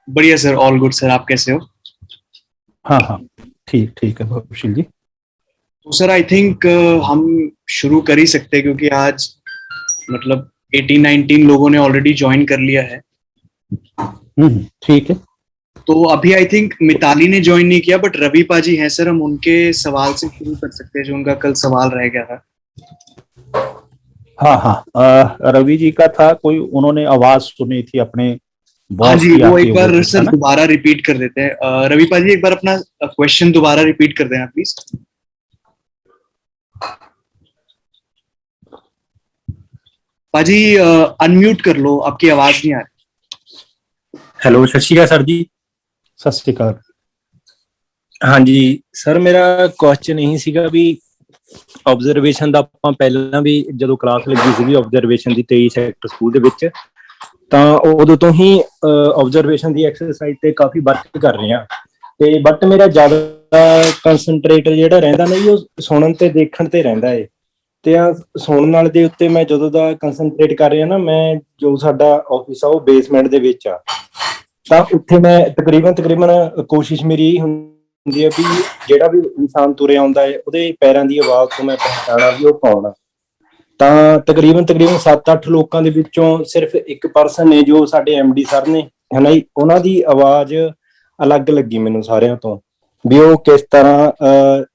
बढ़िया sir, all good sir. आप कैसे हो? हाँ हाँ, ठीक ठीक है भविष्य जी। तो सर आई थिंक हम शुरू कर ही सकते हैं, क्योंकि आज मतलब 18-19 लोगों ने ऑलरेडी ज्वाइन कर लिया है। ठीक है। तो अभी आई थिंक मिताली ने ज्वाइन नहीं किया, बट रवि पाजी हैं सर। हम उनके सवाल से शुरू कर सकते हैं, जो उनका कल सवाल रह गया था। हाँ हाँ, रवि जी का था कोई, उन्होंने आवाज सुनी थी अपने हाँ बॉस जी, की वो आते एक बार हुए, कुछ है सर ना। दोबारा रिपीट कर देते हैं। रवि पाजी एक बार अपना क्वेश्चन दोबारा रिपीट कर देना प्लीज। पाजी अनम्यूट कर लो, आपकी आवाज नहीं आ रही। ਹੈਲੋ, ਸਤਿ ਸ਼੍ਰੀ ਅਕਾਲ ਸਰ ਜੀ। सत श्रीकाल। ਹਾਂਜੀ ਸਰ, ਮੇਰਾ ਕੁਐਸਚਨ ਇਹੀ ਸੀਗਾ ਵੀ ਆਬਜ਼ਰਵੇਸ਼ਨ ਦਾ ਆਪਾਂ ਪਹਿਲਾਂ ਵੀ ਜਦੋਂ ਕਲਾਸ ਲੱਗੀ ਸੀਗੀ ਆਬਜ਼ਰਵੇਸ਼ਨ ਦੀ 23 ਸੈਕਟਰ ਸਕੂਲ ਦੇ ਵਿੱਚ, ਤਾਂ ਉਦੋਂ ਤੋਂ ਹੀ ਆਬਜ਼ਰਵੇਸ਼ਨ ਦੀ ਐਕਸਰਸਾਈਜ਼ ਤੇ ਕਾਫੀ ਵਰਕ ਕਰ ਰਹੇ ਹਾਂ। ਤੇ ਬਟ ਮੇਰਾ ਜ਼ਿਆਦਾ ਕੰਸੰਟਰੇਟ ਜਿਹੜਾ ਰਹਿੰਦਾ ਨਾ ਜੀ, ਉਹ ਸੁਣਨ ਤੇ ਦੇਖਣ ਤੇ ਰਹਿੰਦਾ ਹੈ। ਤੇ ਆ ਸੁਣਨ ਵਾਲੇ ਦੇ ਉੱਤੇ ਮੈਂ ਜਦੋਂ ਦਾ ਕੰਸੰਟਰੇਟ ਕਰ ਰਿਹਾ ਨਾ, ਮੈਂ ਜੋ ਸਾਡਾ ਆਫਿਸ ਆ ਉਹ ਬੇਸਮੈਂਟ ਦੇ ਵਿੱਚ ਆ, ਤਾਂ ਉੱਥੇ ਮੈਂ ਤਕਰੀਬਨ ਕੋਸ਼ਿਸ਼ ਮੇਰੀ ਇਹ ਹੁੰਦੀ ਹੈ ਵੀ ਜਿਹੜਾ ਵੀ ਇਨਸਾਨ ਤੁਰਿਆ ਆਉਂਦਾ ਹੈ ਉਹਦੇ ਪੈਰਾਂ ਦੀ ਆਵਾਜ਼ ਤੋਂ ਮੈਂ ਪਹਿਚਾਣਾ ਵੀ ਉਹ ਕੌਣ ਆ। ਤਾਂ ਤਕਰੀਬਨ 7-8 ਲੋਕਾਂ ਦੇ ਵਿੱਚੋਂ ਸਿਰਫ ਇੱਕ ਪਰਸਨ ਨੇ ਜੋ ਸਾਡੇ ਐਮਡੀ ਸਰ ਨੇ, ਹਨਾ ਜੀ, ਉਹਨਾਂ ਦੀ ਆਵਾਜ਼ ਅਲੱਗ ਲੱਗੀ ਮੈਨੂੰ ਸਾਰਿਆਂ ਤੋਂ, ਵੀ ਉਹ ਕਿਸ ਤਰ੍ਹਾਂ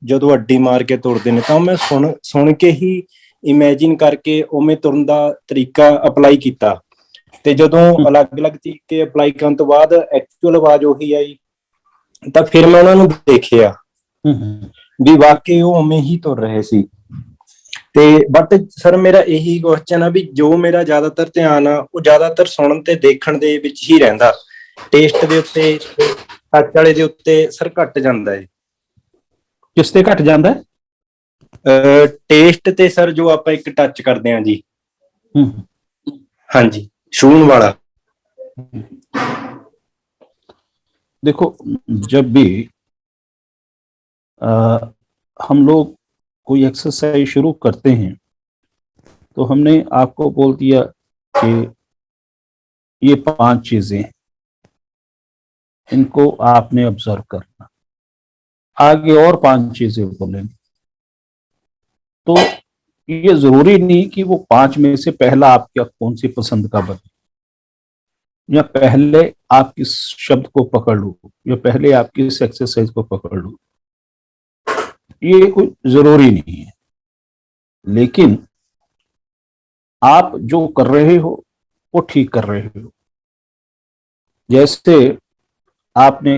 ਜਦੋਂ ਅੱਡੀ ਮਾਰ ਕੇ ਤੁਰਦੇ ਨੇ। ਤਾਂ ਮੈਂ ਸੁਣ ਕੇ ਹੀ ਇਮੇਜਿਨ ਕਰਕੇ ਉਵੇਂ ਤੁਰਨ ਦਾ ਤਰੀਕਾ ਅਪਲਾਈ ਕੀਤਾ, ਤੇ ਜਦੋਂ ਅਲੱਗ-ਅਲੱਗ ਤਰੀਕੇ ਅਪਲਾਈ ਕਰਨ ਤੋਂ ਬਾਅਦ ਐਕਚੁਅਲ ਆਵਾਜ਼ ਉਹੀ ਆਈ, ਤਾਂ ਫਿਰ ਮੈਂ ਉਹਨਾਂ ਨੂੰ ਦੇਖਿਆ ਵੀ ਵਾਕਈ ਉਹ ਉਵੇਂ ਹੀ ਤੁਰ ਰਹੇ ਸੀ। ਤੇ ਬਟ ਸਰ ਮੇਰਾ ਇਹੀ ਕੁਐਸਚਨ ਆ ਵੀ ਜੋ ਮੇਰਾ ਜ਼ਿਆਦਾਤਰ ਧਿਆਨ ਆ ਉਹ ਜ਼ਿਆਦਾਤਰ ਸੁਣਨ ਤੇ ਦੇਖਣ ਦੇ ਵਿੱਚ ਹੀ ਰਹਿੰਦਾ, ਟੇਸਟ ਦੇ ਉੱਤੇ, ਟੱਚ ਵਾਲੇ ਦੇ ਉੱਤੇ ਸਰ ਘੱਟ ਜਾਂਦਾ ਹੈ। ਕਿਸ ਤੇ ਘਟ ਜਾਂਦਾ ਹੈ? ਟੇਸਟ ਤੇ ਸਰ, ਜੋ ਆਪਾਂ ਇੱਕ ਟੱਚ ਕਰਦੇ ਹਾਂ ਜੀ। ਹਾਂਜੀ, ਛੂਹਣ वाला। देखो, जब भी हम लोग कोई एक्सरसाइज शुरू करते हैं तो हमने आपको बोल दिया कि ये 5 चीजें, इनको आपने ऑब्जर्व करना। आगे और 5 चीजें बोलेंगे, तो ये जरूरी नहीं कि वो 5 में से पहला आपका कौन सी पसंद का बने, या पहले आप किस शब्द को पकड़ लो, या पहले आप किस एक्सरसाइज को पकड़ लो। ये कोई जरूरी नहीं है, लेकिन आप जो कर रहे हो वो ठीक कर रहे हो। जैसे आपने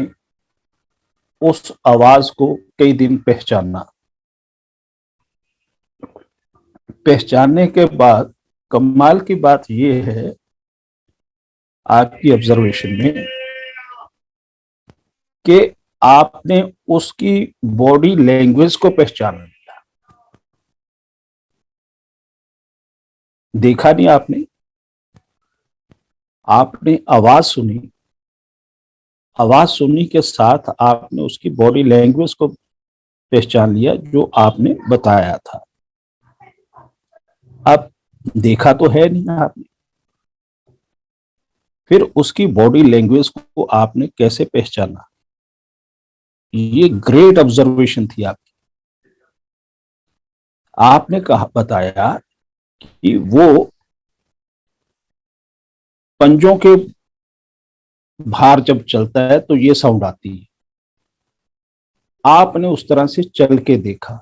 उस आवाज को कई दिन पहचानने के बाद कमाल की बात यह है आपकी ऑब्जर्वेशन में कि आपने उसकी बॉडी लैंग्वेज को पहचान लिया। देखा नहीं आपने, आपने आवाज सुनी, आवाज सुनने के साथ आपने उसकी बॉडी लैंग्वेज को पहचान लिया जो आपने बताया था। अब देखा तो है नहीं आपने, फिर उसकी बॉडी लैंग्वेज को आपने कैसे पहचाना? ये ग्रेट ऑब्जर्वेशन थी आपकी। आपने कहा, बताया कि वो पंजों के भार जब चलता है तो ये साउंड आती है। आपने उस तरह से चल के देखा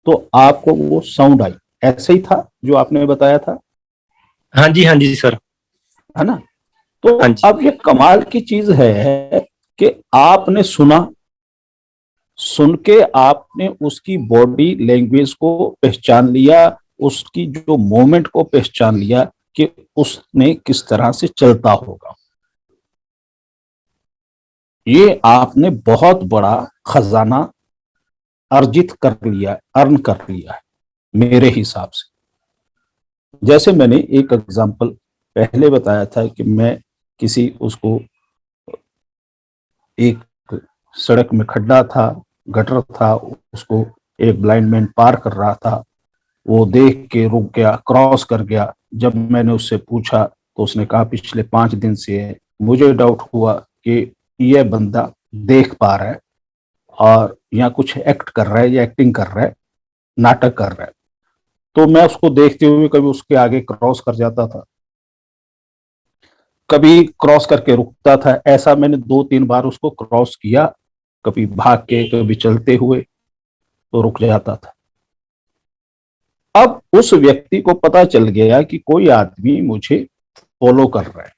तो आपको वो साउंड आई। ऐसा ही था जो आपने बताया था? हाँ जी, हाँ जी सर, है ना। तो हाँ जी। अब ये कमाल की चीज है कि आपने सुना, सुन के आपने उसकी बॉडी लैंग्वेज को पहचान लिया, उसकी जो मूवमेंट को पहचान लिया कि उसने किस तरह से चलता होगा। ये आपने बहुत बड़ा खजाना अर्जित कर लिया, अर्न कर लिया है मेरे हिसाब से। जैसे मैंने एक एग्जांपल पहले बताया था कि मैं किसी उसको, एक सड़क में खड्डा था, गटर था, उसको एक ब्लाइंड मैन पार कर रहा था, वो देख के रुक गया, क्रॉस कर गया। जब मैंने उससे पूछा तो उसने कहा पिछले 5 दिन से है। मुझे डाउट हुआ कि यह बंदा देख पा रहा है और या कुछ एक्ट कर रहा है या एक्टिंग कर रहा है, नाटक कर रहा है। तो मैं उसको देखते हुए कभी उसके आगे क्रॉस कर जाता था, कभी क्रॉस करके रुकता था। ऐसा मैंने 2-3 बार उसको क्रॉस किया, कभी भाग के कभी चलते हुए, तो रुक जाता था। अब उस व्यक्ति को पता चल गया कि कोई आदमी मुझे फॉलो कर रहा है,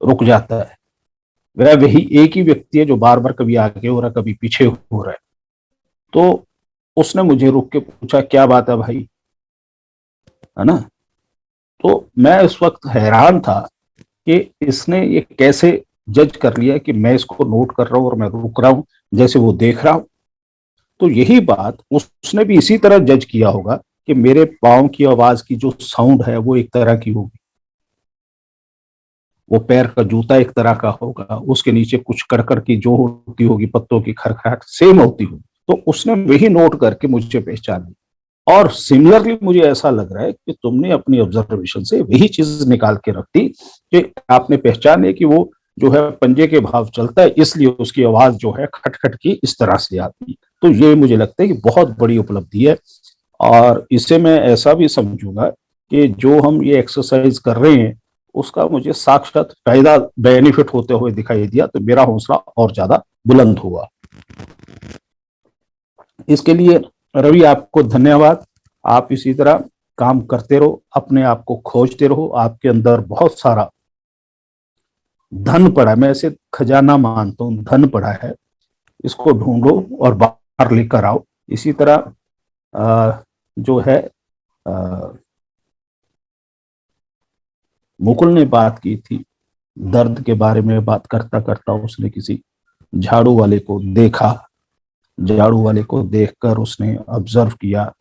रुक जाता है। वह वही एक ही व्यक्ति है जो बार बार कभी आगे हो रहा है, कभी पीछे हो रहा है। तो उसने मुझे रुक के पूछा, क्या बात है भाई, है ना। तो मैं उस वक्त हैरान था कि इसने ये कैसे जज कर लिया कि मैं इसको नोट कर रहा हूं और मैं रुक रहा हूं जैसे वो देख रहा हूं। तो यही बात उसने भी इसी तरह जज किया होगा कि मेरे पाँव की आवाज की जो साउंड है वो एक तरह की होगी, वो पैर का जूता एक तरह का होगा, उसके नीचे कुछ कड़कड़ की जो होती होगी, पत्तों की खरखराहट सेम होती होगी। तो उसने वही नोट करके मुझे पहचान ली। और सिमिलरली मुझे ऐसा लग रहा है कि तुमने अपनी ऑब्जर्वेशन से वही चीज निकाल के रख दी कि आपने पहचाने कि वो जो है पंजे के भाव चलता है, इसलिए उसकी आवाज जो है खटखट की इस तरह से आती है। तो ये मुझे लगता है कि बहुत बड़ी उपलब्धि है। और इससे मैं ऐसा भी समझूंगा कि जो हम ये एक्सरसाइज कर रहे हैं उसका मुझे साक्षात फायदा बेनिफिट होते हुए दिखाई दिया, तो मेरा हौसला और ज्यादा बुलंद हुआ। इसके लिए रवि आपको धन्यवाद। आप इसी तरह काम करते रहो, अपने आप को खोजते रहो। आपके अंदर बहुत सारा धन पड़ा है, मैं इसे खजाना मानता हूँ, धन पड़ा है। इसको ढूंढो और बाहर लेकर आओ। इसी तरह जो है मुकुल ने बात की थी दर्द के बारे में, बात करता करता उसने किसी झाड़ू वाले को देखा, झाड़ू वाले को देखकर उसने ऑब्जर्व किया।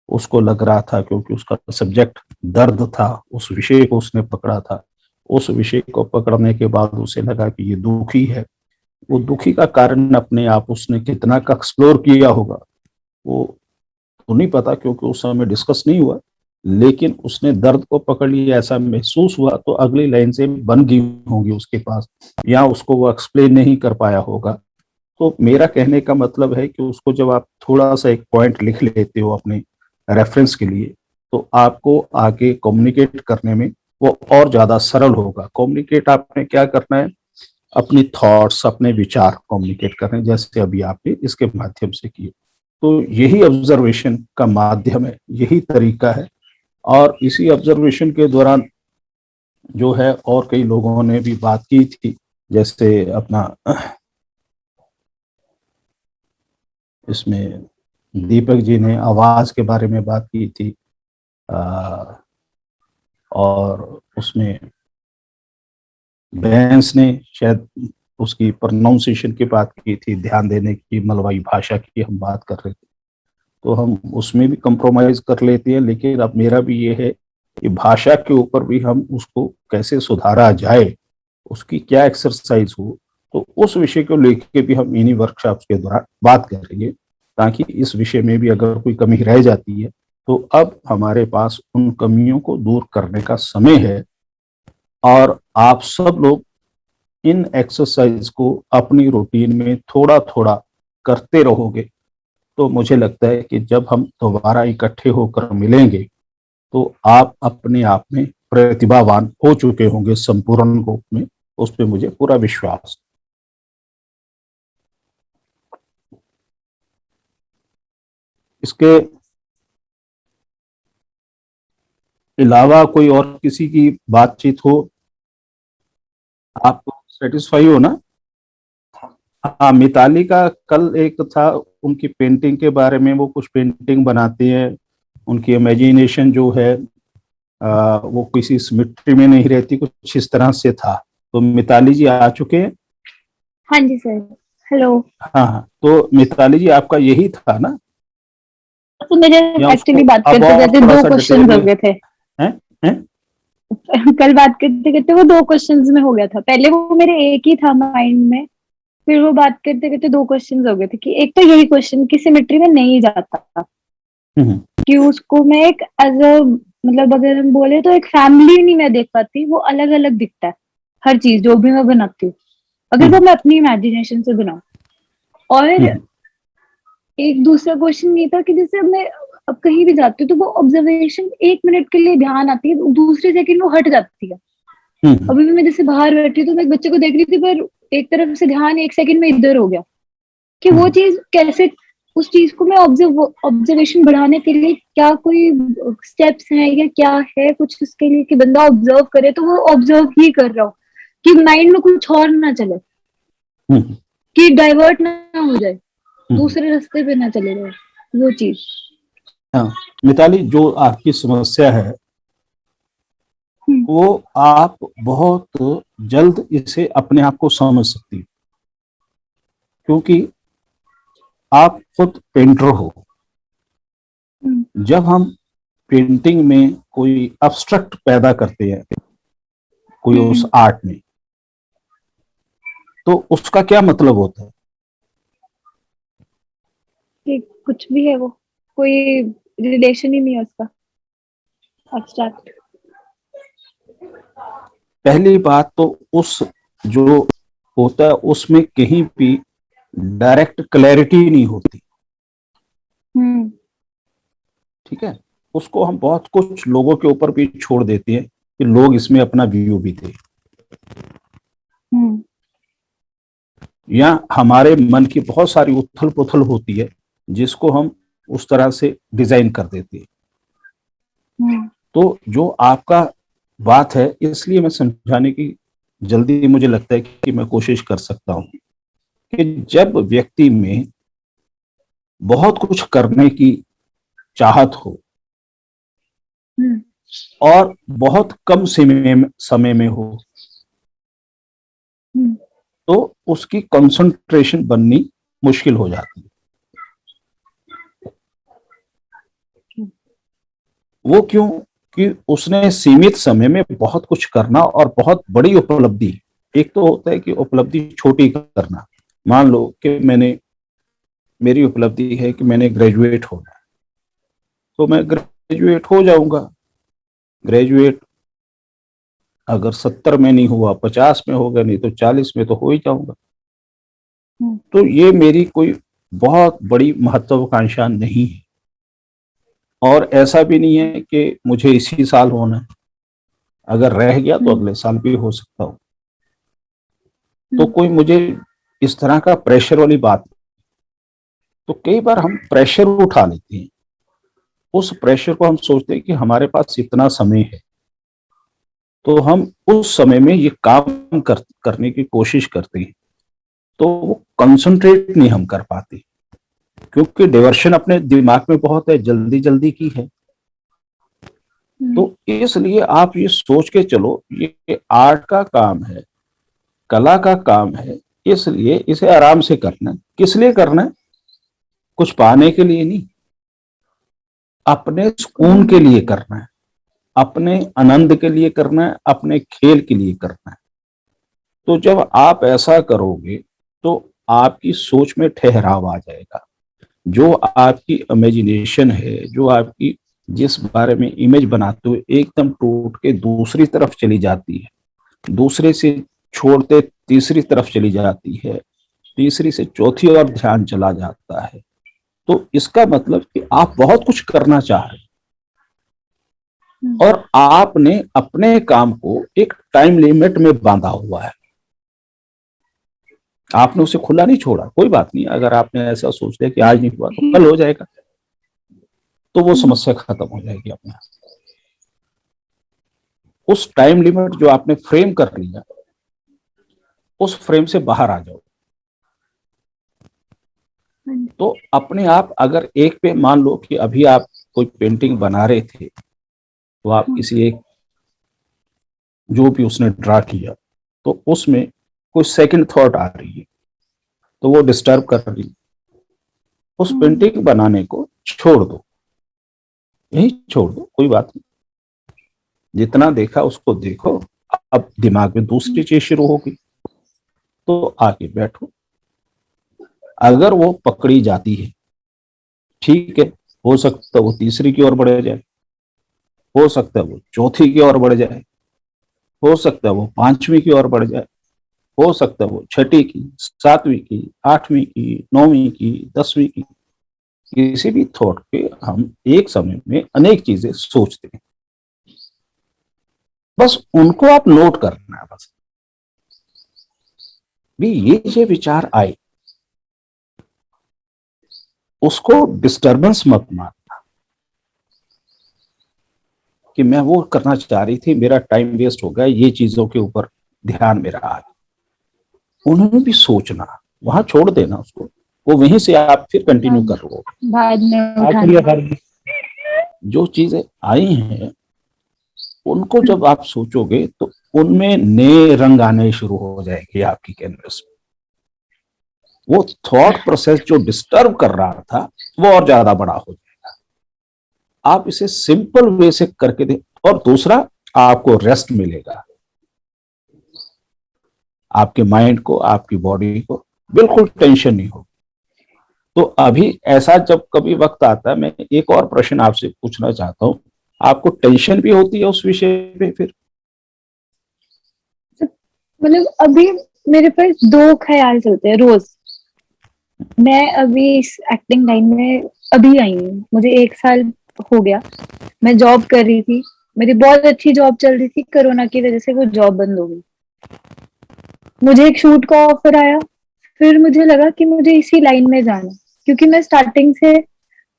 उसको लग रहा था, क्योंकि उसका सब्जेक्ट दर्द था, उस विषय को उसने पकड़ा था। उस विषय को पकड़ने के बाद उसे लगा कि ये दुखी है। वो दुखी का कारण अपने आप उसने कितना का एक्सप्लोर किया होगा वो तो नहीं पता, क्योंकि उस समय डिस्कस नहीं हुआ। लेकिन उसने दर्द को पकड़ लिया, ऐसा महसूस हुआ। तो अगली लाइन से बन गई होंगी उसके पास, या उसको वो एक्सप्लेन नहीं कर पाया होगा। तो मेरा कहने का मतलब है कि उसको जब आप थोड़ा सा एक पॉइंट लिख लेते हो अपने रेफरेंस के लिए, तो आपको आगे कम्युनिकेट करने में वो और ज्यादा सरल होगा। कम्युनिकेट आपने क्या करना है, अपनी थॉट्स, अपने विचार कम्युनिकेट करने, जैसे अभी आपने इसके माध्यम से किए। तो यही ऑब्जर्वेशन का माध्यम है, यही तरीका है। और इसी ऑब्जर्वेशन के दौरान जो है और कई लोगों ने भी बात की थी, जैसे अपना इसमें दीपक जी ने आवाज के बारे में बात की थी, और उसमें बैंस ने शायद उसकी प्रोनाउंसिएशन की बात की थी, ध्यान देने की, मलवाई भाषा की हम बात कर रहे थे। तो हम उसमें भी कंप्रोमाइज कर लेते हैं। लेकिन अब मेरा भी ये है कि भाषा के ऊपर भी हम उसको कैसे सुधारा जाए, उसकी क्या एक्सरसाइज हो, तो उस विषय को लेकर भी हम इन्हीं वर्कशॉप्स के दौरान बात करेंगे, ताकि इस विषय में भी अगर कोई कमी रह जाती है तो अब हमारे पास उन कमियों को दूर करने का समय है। और आप सब लोग इन एक्सरसाइज को अपनी रूटीन में थोड़ा थोड़ा करते रहोगे, तो मुझे लगता है कि जब हम दोबारा इकट्ठे होकर मिलेंगे तो आप अपने आप में प्रतिभावान हो चुके होंगे संपूर्ण रूप में। उस पर मुझे पूरा विश्वास। इसके अलावा कोई और किसी की बातचीत हो, आप सेटिस्फाई हो ना। हाँ, मिताली का कल एक था उनकी पेंटिंग के बारे में, वो कुछ पेंटिंग बनाती है, उनकी इमेजिनेशन जो है वो किसी सिमेट्री में नहीं रहती, कुछ इस तरह से था। तो मिताली जी आ चुके हैं। हाँ जी सर, हेलो। हाँ हाँ, तो मिताली जी आपका यही था ना। तो मेरे या एक्चुअली उसको बात अब करते और करते थोड़ा दो सा क्वेश्चन डिटेल हो में गए थे। हैं? कल बात करते करते वो दो क्वेश्चंस में हो गया था। पहले वो मेरे एक ही था माइंड में, फिर वो बात करते करते दो क्वेश्चंस हो गए थे। कि एक तो यही क्वेश्चन कि सिमेट्री में नहीं जाता था, कि उसको मैं एक एज अ मतलब अगर हम बोले तो एक फैमिली नहीं मैं देख पाती, वो अलग अलग दिखता है। हर चीज जो भी मैं बनाती हूँ, अगर वो मैं अपनी इमेजिनेशन से बनाऊं। और एक दूसरा क्वेश्चन ये था कि जैसे अब कहीं भी जाती हूँ तो वो ऑब्जर्वेशन 1 मिनट के लिए ध्यान आती है, दूसरे सेकंड वो हट जाती है। अभी भी मैं जैसे बाहर बैठी हूँ तो मैं एक बच्चे को देख रही थी, पर एक तरफ से ध्यान 1 सेकंड में इधर हो गया कि वो चीज कैसे, उस चीज को मैं ऑब्जर्वेशन बढ़ाने के लिए क्या कोई स्टेप्स हैं या क्या है कुछ उसके लिए कि बंदा ऑब्जर्व करे तो वो ऑब्जर्व ही कर रहा हो, कि माइंड में कुछ और ना चले, कि डाइवर्ट ना हो जाए, दूसरे रास्ते पे ना चले जाए वो चीज। हाँ मिताली, जो आपकी समस्या है वो आप बहुत जल्द इसे अपने आप को समझ सकती हो, क्योंकि आप खुद पेंटर हो। जब हम पेंटिंग में कोई एब्स्ट्रैक्ट पैदा करते हैं कोई उस आर्ट में, तो उसका क्या मतलब होता है? कि कुछ भी है, वो कोई रिलेशन ही नहीं है उसका, एब्स्ट्रैक्ट। पहली बात तो उस जो होता है उसमें कहीं भी डायरेक्ट क्लैरिटी नहीं होती। ठीक है, उसको हम बहुत कुछ लोगों के ऊपर भी छोड़ देते हैं कि लोग इसमें अपना व्यू भी दें, या हमारे मन की बहुत सारी उथल पुथल होती है जिसको हम उस तरह से डिजाइन कर देते हैं। तो जो आपका बात है, इसलिए मैं समझाने की जल्दी मुझे लगता है कि मैं कोशिश कर सकता हूं कि जब व्यक्ति में बहुत कुछ करने की चाहत हो और बहुत कम समय में हो, तो उसकी कंसंट्रेशन बननी मुश्किल हो जाती है। वो क्यों? कि उसने सीमित समय में बहुत कुछ करना और बहुत बड़ी उपलब्धि। एक तो होता है कि उपलब्धि छोटी करना, मान लो कि मेरी उपलब्धि है कि मैंने ग्रेजुएट होना है, तो मैं ग्रेजुएट हो जाऊंगा। ग्रेजुएट अगर 70 में नहीं हुआ, 50 में होगा, नहीं तो 40 में तो हो ही जाऊंगा। तो ये मेरी कोई बहुत बड़ी महत्वाकांक्षा नहीं है, और ऐसा भी नहीं है कि मुझे इसी साल होना है। अगर रह गया तो अगले साल भी हो सकता हो। तो कोई मुझे इस तरह का प्रेशर वाली बात। तो कई बार हम प्रेशर उठा लेते हैं, उस प्रेशर को हम सोचते हैं कि हमारे पास इतना समय है, तो हम उस समय में ये काम करने की कोशिश करते हैं, तो वो कंसंट्रेट नहीं हम कर पाते, क्योंकि डाइवर्शन अपने दिमाग में बहुत है, जल्दी जल्दी की है। तो इसलिए आप ये सोच के चलो, ये आर्ट का काम है, कला का काम है, इसलिए इसे आराम से करना है। किस लिए करना है? कुछ पाने के लिए नहीं, अपने सुकून के लिए करना है, अपने आनंद के लिए करना है, अपने खेल के लिए करना है। तो जब आप ऐसा करोगे तो आपकी सोच में ठहराव आ जाएगा। जो आपकी इमेजिनेशन है, जो आपकी जिस बारे में इमेज बनाते हो, एकदम टूट के दूसरी तरफ चली जाती है, दूसरे से छोड़ते तीसरी तरफ चली जाती है, तीसरी से चौथी ओर ध्यान चला जाता है। तो इसका मतलब कि आप बहुत कुछ करना चाह रहे हैं और आपने अपने काम को एक टाइम लिमिट में बांधा हुआ है, आपने उसे खुला नहीं छोड़ा। कोई बात नहीं, अगर आपने ऐसा सोच लिया कि आज नहीं हुआ तो कल हो जाएगा, तो वो समस्या खत्म हो जाएगी अपने आप। उस टाइम लिमिट जो आपने फ्रेम कर लिया, उस फ्रेम से बाहर आ जाओ। तो अपने आप, अगर एक पे मान लो कि अभी आप कोई पेंटिंग बना रहे थे, तो आप किसी एक जो भी उसने ड्रा किया, तो उसमें कोई सेकंड थॉट आ रही है, तो वो डिस्टर्ब कर रही है, उस पेंटिंग बनाने को छोड़ दो, यही छोड़ दो, कोई बात नहीं। जितना देखा उसको देखो, अब दिमाग में दूसरी चीज शुरू होगी, तो आके बैठो। अगर वो पकड़ी जाती है, ठीक है, हो सकता है वो तीसरी की ओर बढ़ जाए, हो सकता है वो चौथी की ओर बढ़ जाए, हो सकता है वो 5वीं की ओर बढ़ जाए, हो सकता है वो 6ठी की, 7वीं की, 8वीं की, 9वीं की, 10वीं की। किसी भी थॉट पे हम एक समय में अनेक चीजें सोचते हैं, बस उनको आप नोट करना है। बस भी ये जो विचार आए उसको डिस्टरबेंस मत मानना कि मैं वो करना चाह रही थी, मेरा टाइम वेस्ट हो गया, ये चीजों के ऊपर ध्यान मेरा आ गया। उन्होंने भी सोचना, वहां छोड़ देना उसको, वो वहीं से आप फिर कंटिन्यू कर लो। बाद में उठाना। जो चीजें आई हैं उनको जब आप सोचोगे तो उनमें नए रंग आने शुरू हो जाएंगे आपकी कैनवस में। वो थॉट प्रोसेस जो डिस्टर्ब कर रहा था वो और ज्यादा बड़ा हो जाएगा। आप इसे सिंपल वे से करके दें। और दूसरा, आपको रेस्ट मिलेगा, आपके माइंड को, आपकी बॉडी को बिल्कुल टेंशन नहीं होगी। तो अभी ऐसा जब कभी वक्त आता है, मैं एक और प्रश्न आपसे पूछना चाहता हूँ, आपको टेंशन भी होती है उस विषय पे फिर? मतलब अभी मेरे पास 2 ख्याल चलते हैं रोज। मैं अभी इस एक्टिंग लाइन में अभी आई हूँ, मुझे 1 साल हो गया। मैं जॉब कर रही थी, मेरी बहुत अच्छी जॉब चल रही थी, कोरोना की वजह से वो जॉब बंद हो गई। मुझे एक शूट का ऑफर आया, फिर मुझे लगा कि मुझे इसी लाइन में जाना, क्योंकि मैं स्टार्टिंग से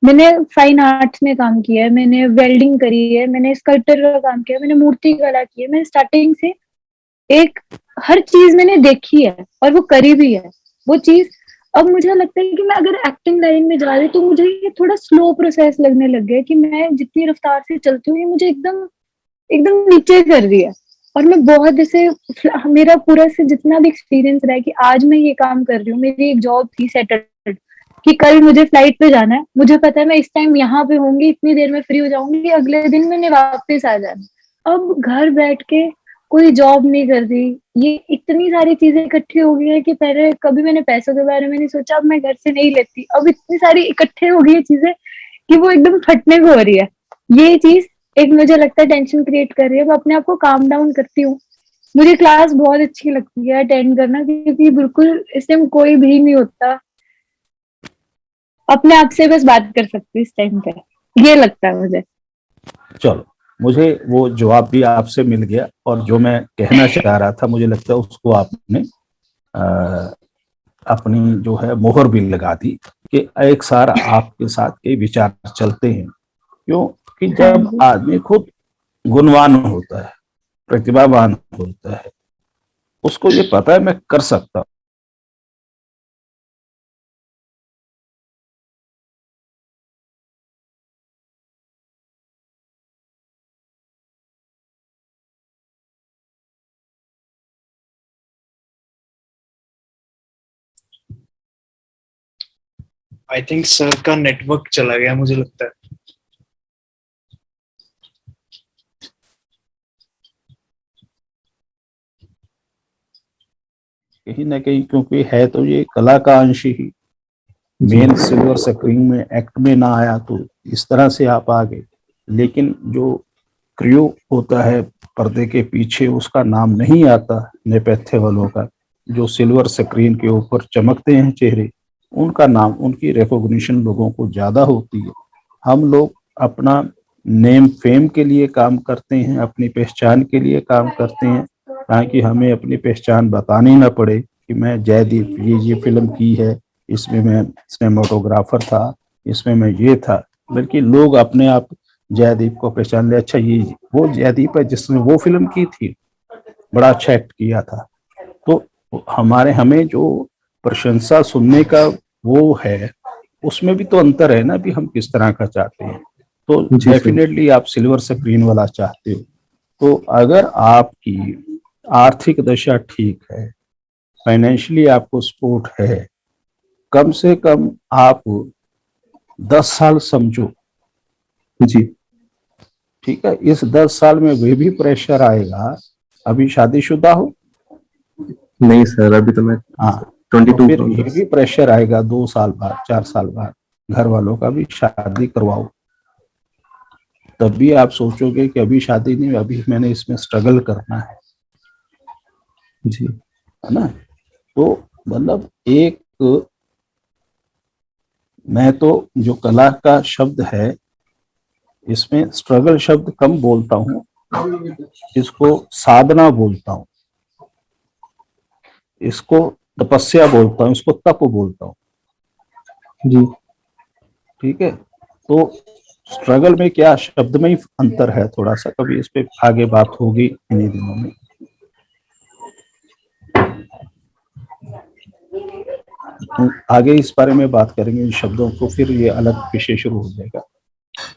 मैंने फाइन आर्ट्स में काम किया है, मैंने वेल्डिंग करी है, मैंने स्कल्पटर का काम किया है, मैंने मूर्ति कला की है। मैंने स्टार्टिंग से एक हर चीज मैंने देखी है और वो करी भी है वो चीज। अब मुझे लगता है कि मैं अगर एक्टिंग लाइन में जा रही तो मुझे ये थोड़ा स्लो प्रोसेस लगने लग गया कि मैं जितनी रफ्तार से चलती हूँ ये मुझे एकदम एकदम नीचे कर रही है। और मैं बहुत जैसे मेरा पूरा से जितना भी एक्सपीरियंस रहा है कि आज मैं ये काम कर रही हूँ, मेरी एक जॉब थी सेटल्ड कि कल मुझे फ्लाइट पे जाना है, मुझे पता है मैं इस टाइम यहाँ पे होंगी, इतनी देर में फ्री हो जाऊंगी, अगले दिन मैंने वापस आ जाना। अब घर बैठ के कोई जॉब नहीं कर रही, ये इतनी सारी चीजें इकट्ठी हो गई है कि पहले कभी मैंने पैसों के बारे में नहीं सोचा, अब मैं घर से नहीं लेती, अब इतनी सारी इकट्ठे हो गई है चीजें कि वो एकदम फटने को हो रही है। ये चीज एक मुझे लगता है टेंशन क्रिएट कर रही है। मैं अपने आप को काम डाउन करती हूँ। मुझे क्लास बहुत अच्छी लगती है अटेंड करना, क्योंकि बिल्कुल इस टाइम कोई भी नहीं होता, अपने आप से बस बात कर सकती इस टाइम पे, ये लगता है मुझे। चलो, मुझे वो जवाब भी आपसे मिल गया, और जो मैं कहना चाह रहा था मुझे लगता है उसको आपने अपनी जो है मोहर भी लगा दी कि एक सार आपके साथ के विचार चलते हैं। क्यों कि जब आदमी खुद गुणवान होता है, प्रतिभावान होता है, उसको ये पता है मैं कर सकता हूँ। आई थिंक सर का नेटवर्क चला गया, मुझे लगता है। कहीं ना कहीं, क्योंकि है तो ये कला का अंश ही, मेन सिल्वर स्क्रीन में एक्ट में ना आया तो इस तरह से आप आ गए। लेकिन जो क्रियो होता है पर्दे के पीछे, उसका नाम नहीं आता नेपथ्य वालों का, जो सिल्वर स्क्रीन के ऊपर चमकते हैं चेहरे, उनका नाम, उनकी रिकॉग्निशन लोगों को ज्यादा होती है। हम लोग अपना नेम फेम के लिए काम करते हैं, अपनी पहचान के लिए काम करते हैं, ताकि हमें अपनी पहचान बतानी ना पड़े कि मैं जयदीप ये फिल्म की है, इसमें मैं सिनेमाटोग्राफर था, इसमें मैं ये था। बल्कि लोग अपने आप जयदीप को पहचान ले, अच्छा ये वो जयदीप है जिसने वो फिल्म की थी, बड़ा अच्छा एक्ट किया था। तो हमें जो प्रशंसा सुनने का वो है, उसमें भी तो अंतर है ना, भी हम किस तरह का चाहते हैं। तो डेफिनेटली आप सिल्वर स्क्रीन वाला चाहते हो। तो अगर आपकी आर्थिक दशा ठीक है, फाइनेंशियली आपको सपोर्ट है, कम से कम आप 10 साल समझो जी, ठीक है। इस 10 साल में वे भी प्रेशर आएगा। अभी शादीशुदा हो? नहीं सर, अभी तो मैं हाँ, 22 तो फिर ये भी प्रेशर आएगा 2 साल बाद, 4 साल बाद, घर वालों का भी शादी करवाओ। तब भी आप सोचोगे कि अभी शादी नहीं, अभी मैंने इसमें स्ट्रगल करना है। जी है ना। तो मतलब एक, मैं तो जो कला का शब्द है इसमें स्ट्रगल शब्द कम बोलता हूँ, इसको साधना बोलता हूँ, इसको तपस्या बोलता हूँ, इसको तप बोलता हूँ। जी ठीक है। तो स्ट्रगल में क्या, शब्द में ही अंतर है थोड़ा सा, कभी इस पे आगे बात होगी इन्हीं दिनों में। तो आगे इस बारे में बात करेंगे इन शब्दों को, फिर ये अलग विषय शुरू हो जाएगा।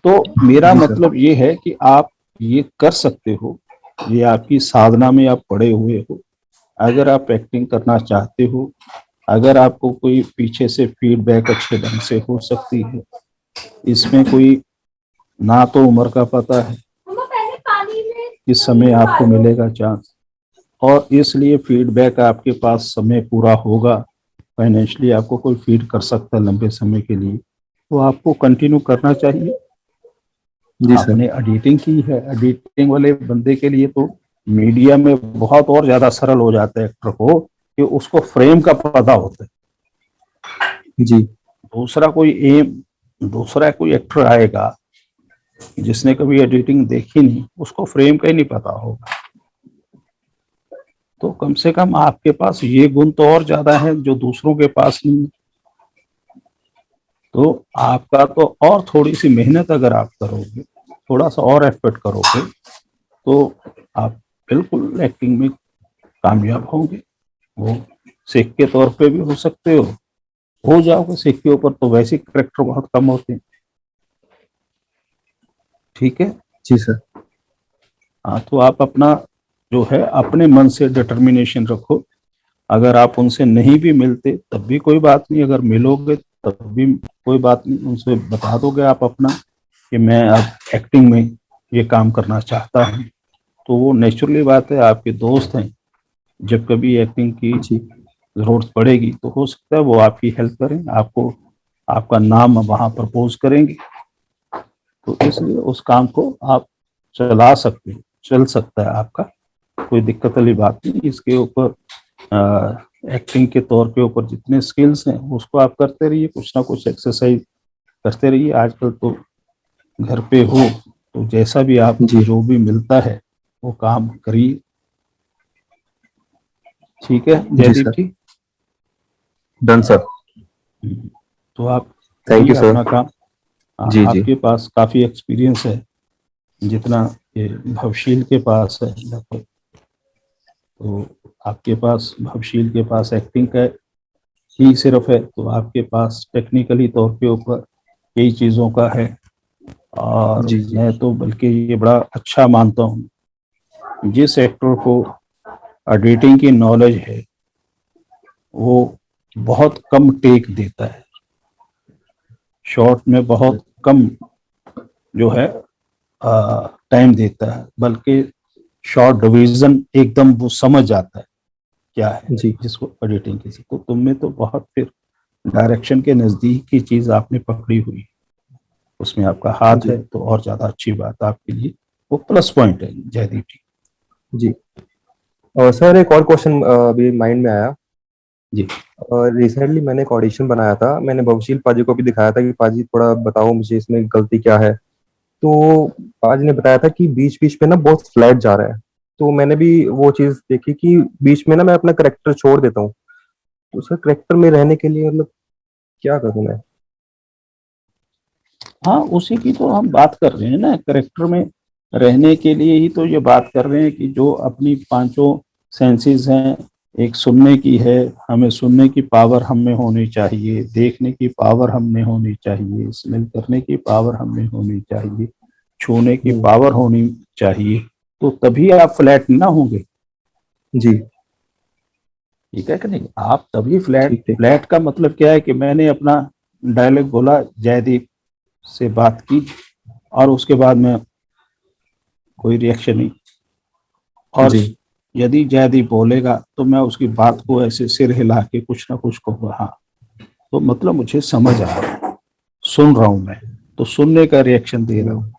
तो मेरा जी सर। मतलब ये है कि आप ये कर सकते हो, ये आपकी साधना में आप पड़े हुए हो। अगर आप एक्टिंग करना चाहते हो, अगर आपको कोई पीछे से फीडबैक अच्छे ढंग से हो सकती है, इसमें कोई ना तो उम्र का पता है किस समय आपको मिलेगा चांस, और इसलिए फीडबैक आपके पास समय पूरा होगा, फाइनेंशियली आपको कोई फीड कर सकता है लंबे समय के लिए, तो आपको कंटिन्यू करना चाहिए। जी सर। आपने एडिटिंग की है, एडिटिंग वाले बंदे के लिए तो मीडिया में बहुत और ज्यादा सरल हो जाता है एक्टर को, कि उसको फ्रेम का पता होता है। जी दूसरा कोई एक्टर आएगा जिसने कभी एडिटिंग देखी नहीं, उसको फ्रेम का ही नहीं पता होगा। तो कम से कम आपके पास ये गुण तो और ज्यादा है जो दूसरों के पास नहीं है। तो आपका तो और थोड़ी सी मेहनत अगर आप करोगे, थोड़ा सा और एफर्ट करोगे, तो आप बिल्कुल एक्टिंग में कामयाब होंगे। वो सीख के तौर पे भी हो सकते हो जाओगे। सीख के ऊपर तो वैसे करेक्टर बहुत कम होते हैं। ठीक है। जी सर। हाँ, तो आप अपना जो है अपने मन से डिटर्मिनेशन रखो। अगर आप उनसे नहीं भी मिलते तब भी कोई बात नहीं, अगर मिलोगे तब भी कोई बात नहीं, उनसे बता दोगे आप अपना कि मैं अब एक्टिंग में ये काम करना चाहता हूँ, तो वो नेचुरली बात है, आपके दोस्त हैं। जब कभी एक्टिंग की जी जरूरत पड़ेगी तो हो सकता है वो आपकी हेल्प करें, आपको आपका नाम वहां प्रपोज करेंगे। तो इसलिए उस काम को आप चला सकते हो, चल सकता है आपका, कोई दिक्कत वाली बात नहीं। इसके ऊपर एक्टिंग के तौर के ऊपर जितने स्किल्स हैं उसको आप करते रहिए, कुछ ना कुछ एक्सरसाइज करते रहिए। आजकल तो घर पे हो तो जैसा भी आप जी जो भी मिलता है वो काम करिए। ठीक है जी जयदीप सर। जी। Done sir. तो आप थैंक यू करिए सर। अपना काम। जी जी आपके पास काफी एक्सपीरियंस है, जितना ये भवशील के पास है लगभग। तो आपके पास, भवशील के पास एक्टिंग का ही सिर्फ है, तो आपके पास टेक्निकली तौर के ऊपर कई चीज़ों का है। और जी जी मैं तो बल्कि ये बड़ा अच्छा मानता हूँ, जिस एक्टर को एडिटिंग की नॉलेज है वो बहुत कम टेक देता है, शॉर्ट में बहुत कम जो है टाइम देता है, बल्कि शॉर्ट डिवीजन एकदम वो समझ जाता है क्या है जी जिसको एडिटिंग की। तो तुम में तो बहुत फिर डायरेक्शन के नजदीक की चीज आपने पकड़ी हुई, उसमें आपका हाथ जी है, तो और ज्यादा अच्छी बात आपके लिए, वो प्लस पॉइंट है जयदीप जी। जी। और सर एक और क्वेश्चन अभी माइंड में आया। जी रिसेंटली मैंने एक ऑडिशन बनाया था, मैंने भवशील पाजी को भी दिखाया था कि पाजी थोड़ा बताओ मुझे इसमें गलती क्या है। तो पाजी ने बताया था कि बीच बीच में ना बहुत फ्लैट जा रहा है। तो मैंने भी वो चीज देखी कि बीच में ना मैं अपना करेक्टर छोड़ देता हूँ। तो सर करेक्टर में रहने के लिए मतलब क्या करूँ मैं? हाँ, उसी की तो हम बात कर रहे हैं ना, करेक्टर में रहने के लिए ही तो ये बात कर रहे हैं कि जो अपनी पांचों सेंसेस हैं, एक सुनने की है, हमें सुनने की पावर हम में होनी चाहिए, देखने की पावर हम में होनी चाहिए, स्मेल करने की पावर हम में होनी चाहिए, छूने की हम्म। पावर होनी चाहिए, तो तभी आप फ्लैट ना होंगे। जी ठीक है कि नहीं, आप तभी फ्लैट, ठीक ठीक। फ्लैट का मतलब क्या है कि मैंने अपना डायलॉग बोला, जयदीप से बात की, और उसके बाद में कोई रिएक्शन नहीं, और जी यदि जयदीप बोलेगा तो मैं उसकी बात को ऐसे सिर हिला के कुछ ना कुछ कहूँगा, हाँ तो मतलब मुझे समझ आ रहा है, सुन रहा हूँ मैं, तो सुनने का रिएक्शन दे रहा हूँ।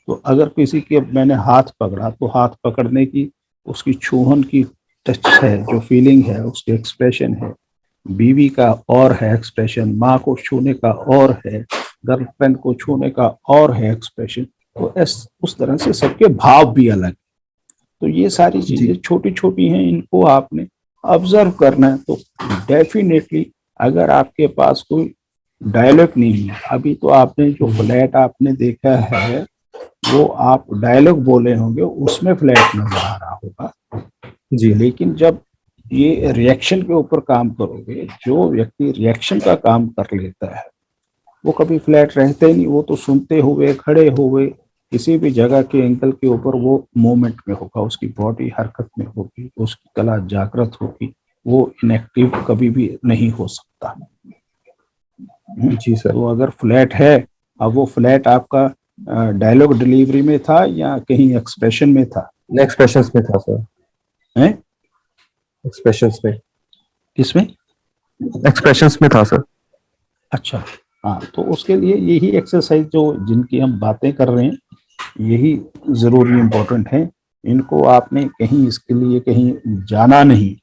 तो अगर किसी के मैंने हाथ पकड़ा तो हाथ पकड़ने की, उसकी छूहन की टच है, जो फीलिंग है, उसके एक्सप्रेशन है, बीवी का और है एक्सप्रेशन, माँ को छूने का और है, गर्लफ्रेंड को छूने का और है एक्सप्रेशन। तो उस तरह से सबके भाव भी अलग। तो ये सारी चीजें छोटी छोटी हैं, इनको आपने ऑब्जर्व करना है। तो डेफिनेटली अगर आपके पास कोई डायलॉग नहीं है, अभी तो आपने जो फ्लैट आपने देखा है वो आप डायलॉग बोले होंगे, उसमें फ्लैट नजर आ रहा होगा जी लेकिन जब ये रिएक्शन के ऊपर काम करोगे, जो व्यक्ति रिएक्शन का काम कर लेता है वो कभी फ्लैट रहते ही नहीं। वो तो सुनते हुए, खड़े हुए, किसी भी जगह के एंगल के ऊपर वो मूवमेंट में होगा, उसकी बॉडी हरकत में होगी, उसकी कला जागृत होगी, वो इनएक्टिव कभी भी नहीं हो सकता। जी सर। तो अगर फ्लैट है, अब वो फ्लैट आपका डायलॉग डिलीवरी में था या कहीं एक्सप्रेशन में था? एक्सप्रेशंस में था सर। हैं? एक्सप्रेशंस में। किसमें? एक्सप्रेशंस में था सर। अच्छा, हाँ, तो उसके लिए यही एक्सरसाइज जो जिनकी हम बातें कर रहे हैं, यही जरूरी इम्पोर्टेंट है। इनको आपने कहीं इसके लिए कहीं जाना नहीं,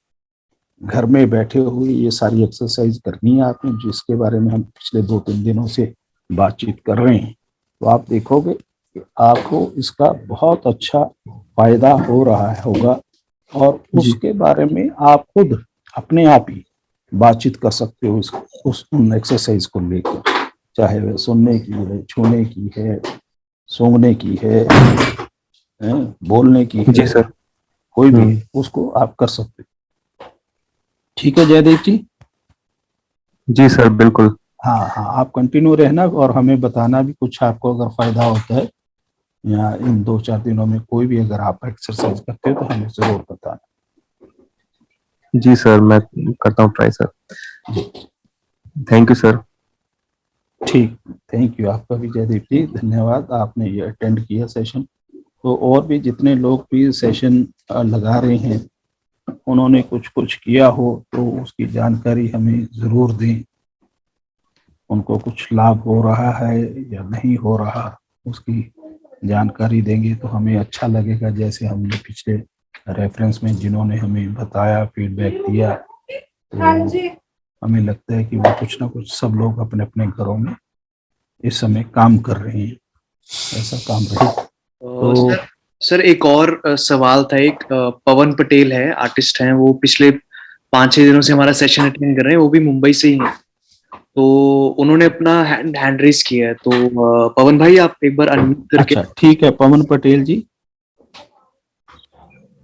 घर में बैठे हुए ये सारी एक्सरसाइज करनी है आपने, जिसके बारे में हम पिछले 2-3 दिनों से बातचीत कर रहे हैं। तो आप देखोगे कि आपको इसका बहुत अच्छा फायदा हो रहा होगा और उसके बारे में आप खुद अपने आप ही बातचीत कर सकते हो उस उन एक्सरसाइज को लेकर, चाहे वह सुनने की है, छूने की है, सूंघने की है, बोलने की है। जी सर। कोई भी उसको आप कर सकते हो। ठीक है जयदेव जी? जी सर बिल्कुल। हाँ हाँ, आप कंटिन्यू रहना और हमें बताना भी कुछ आपको अगर फायदा होता है या इन 2-4 दिनों में कोई भी अगर आप एक्सरसाइज करते हो तो हमें जरूर बताना। जी सर, मैं करता हूँ try sir. Thank you sir. ठीक, थैंक यू आपका भी जयदीप जी, धन्यवाद, आपने ये अटेंड किया सेशन। तो और भी जितने लोग भी सेशन लगा रहे हैं, उन्होंने कुछ कुछ किया हो तो उसकी जानकारी हमें ज़रूर दें। उनको कुछ लाभ हो रहा है या नहीं हो रहा, उसकी जानकारी देंगे तो हमें अच्छा लगेगा। जैसे हमने पिछले रेफरेंस में जिन्होंने हमें बताया, फीडबैक दिया, तो हमें लगता है कि वो कुछ ना कुछ सब लोग अपने अपने घरों में इस समय काम कर रहे हैं, ऐसा काम रहे। तो सर एक और सवाल था। एक पवन पटेल है, आर्टिस्ट हैं, वो पिछले 5-6 दिनों से हमारा सेशन अटेंड कर रहे हैं, वो भी मुंबई से ही हैं। तो उन्होंने अपना हैंड रेस किया है। तो पवन भाई आप एक बार अनम्यूट करके। अच्छा ठीक है, पवन पटेल जी।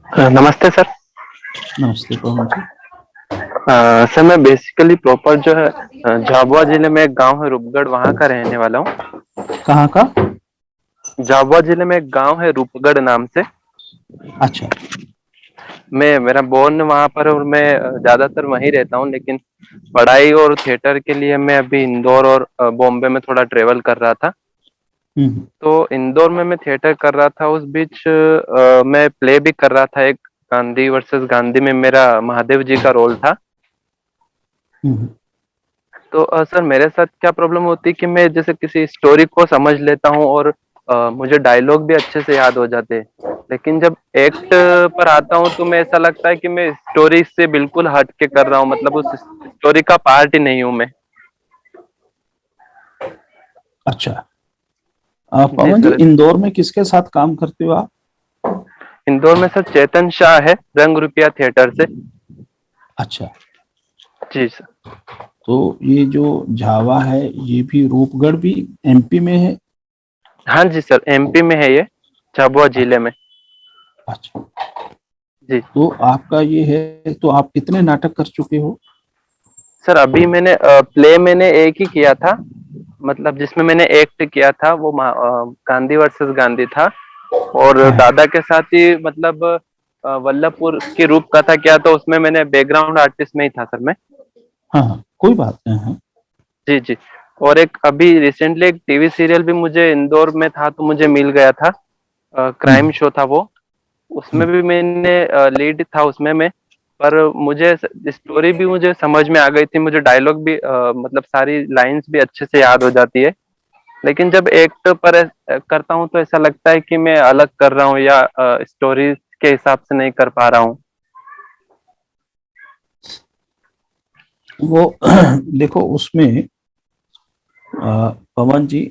नमस्ते सर। नमस्ते पवन जी। सर मैं बेसिकली प्रॉपर जो है झाबुआ जिले में एक गांव है रूपगढ़, वहां का रहने वाला हूँ। कहाँ का? झाबुआ जिले में एक गांव है रूपगढ़ नाम से। अच्छा। मेरा बोर्न वहां पर और मैं ज्यादातर वहीं रहता हूँ, लेकिन पढ़ाई और थिएटर के लिए मैं अभी इंदौर और बॉम्बे में थोड़ा ट्रेवल कर रहा था। तो इंदौर में मैं थिएटर कर रहा था, उस बीच मैं प्ले भी कर रहा था। एक गांधी वर्सेस गांधी में मेरा महादेव जी का रोल था। तो सर मेरे साथ क्या प्रॉब्लम होती है कि मैं जैसे किसी स्टोरी को समझ लेता हूँ और मुझे डायलॉग भी अच्छे से याद हो जाते हैं, लेकिन जब एक्ट पर आता हूँ तो मैं ऐसा लगता है कि मैं स्टोरी से बिल्कुल हट के कर रहा हूँ, मतलब उस स्टोरी का पार्ट ही नहीं हूँ मैं। अच्छा, पवन जी इंदौर में किसके साथ काम करते हो आप? इंदौर में सर चेतन शाह है, रंग रुपया थिएटर से। अच्छा जी सर। तो ये जो झावा है ये भी रूपगढ़ भी एमपी में है? हाँ जी सर, एमपी में है ये, झाबुआ जिले में। अच्छा जी। तो आपका ये है, तो आप कितने नाटक कर चुके हो? सर अभी मैंने प्ले मैंने एक ही किया था, मतलब जिसमें मैंने एक्ट किया था वो गांधी वर्सेस गांधी था। और दादा के साथ ही मतलब वल्लभपुर की रूप कथा किया, तो उसमें मैंने बैकग्राउंड आर्टिस्ट में ही था सर मैं। हाँ कोई बात नहीं। हाँ जी जी। और एक अभी रिसेंटली एक टीवी सीरियल भी मुझे इंदौर में था तो मुझे मिल गया था, क्राइम शो था वो, उसमें भी मैंने लीड था उसमें मैं। पर मुझे स्टोरी भी मुझे समझ में आ गई थी, मुझे डायलॉग भी मतलब सारी लाइंस भी अच्छे से याद हो जाती है, लेकिन जब एक्ट पर करता हूँ तो ऐसा लगता है कि मैं अलग कर रहा हूँ या स्टोरी के हिसाब से नहीं कर पा रहा हूँ। वो देखो उसमें पवन जी,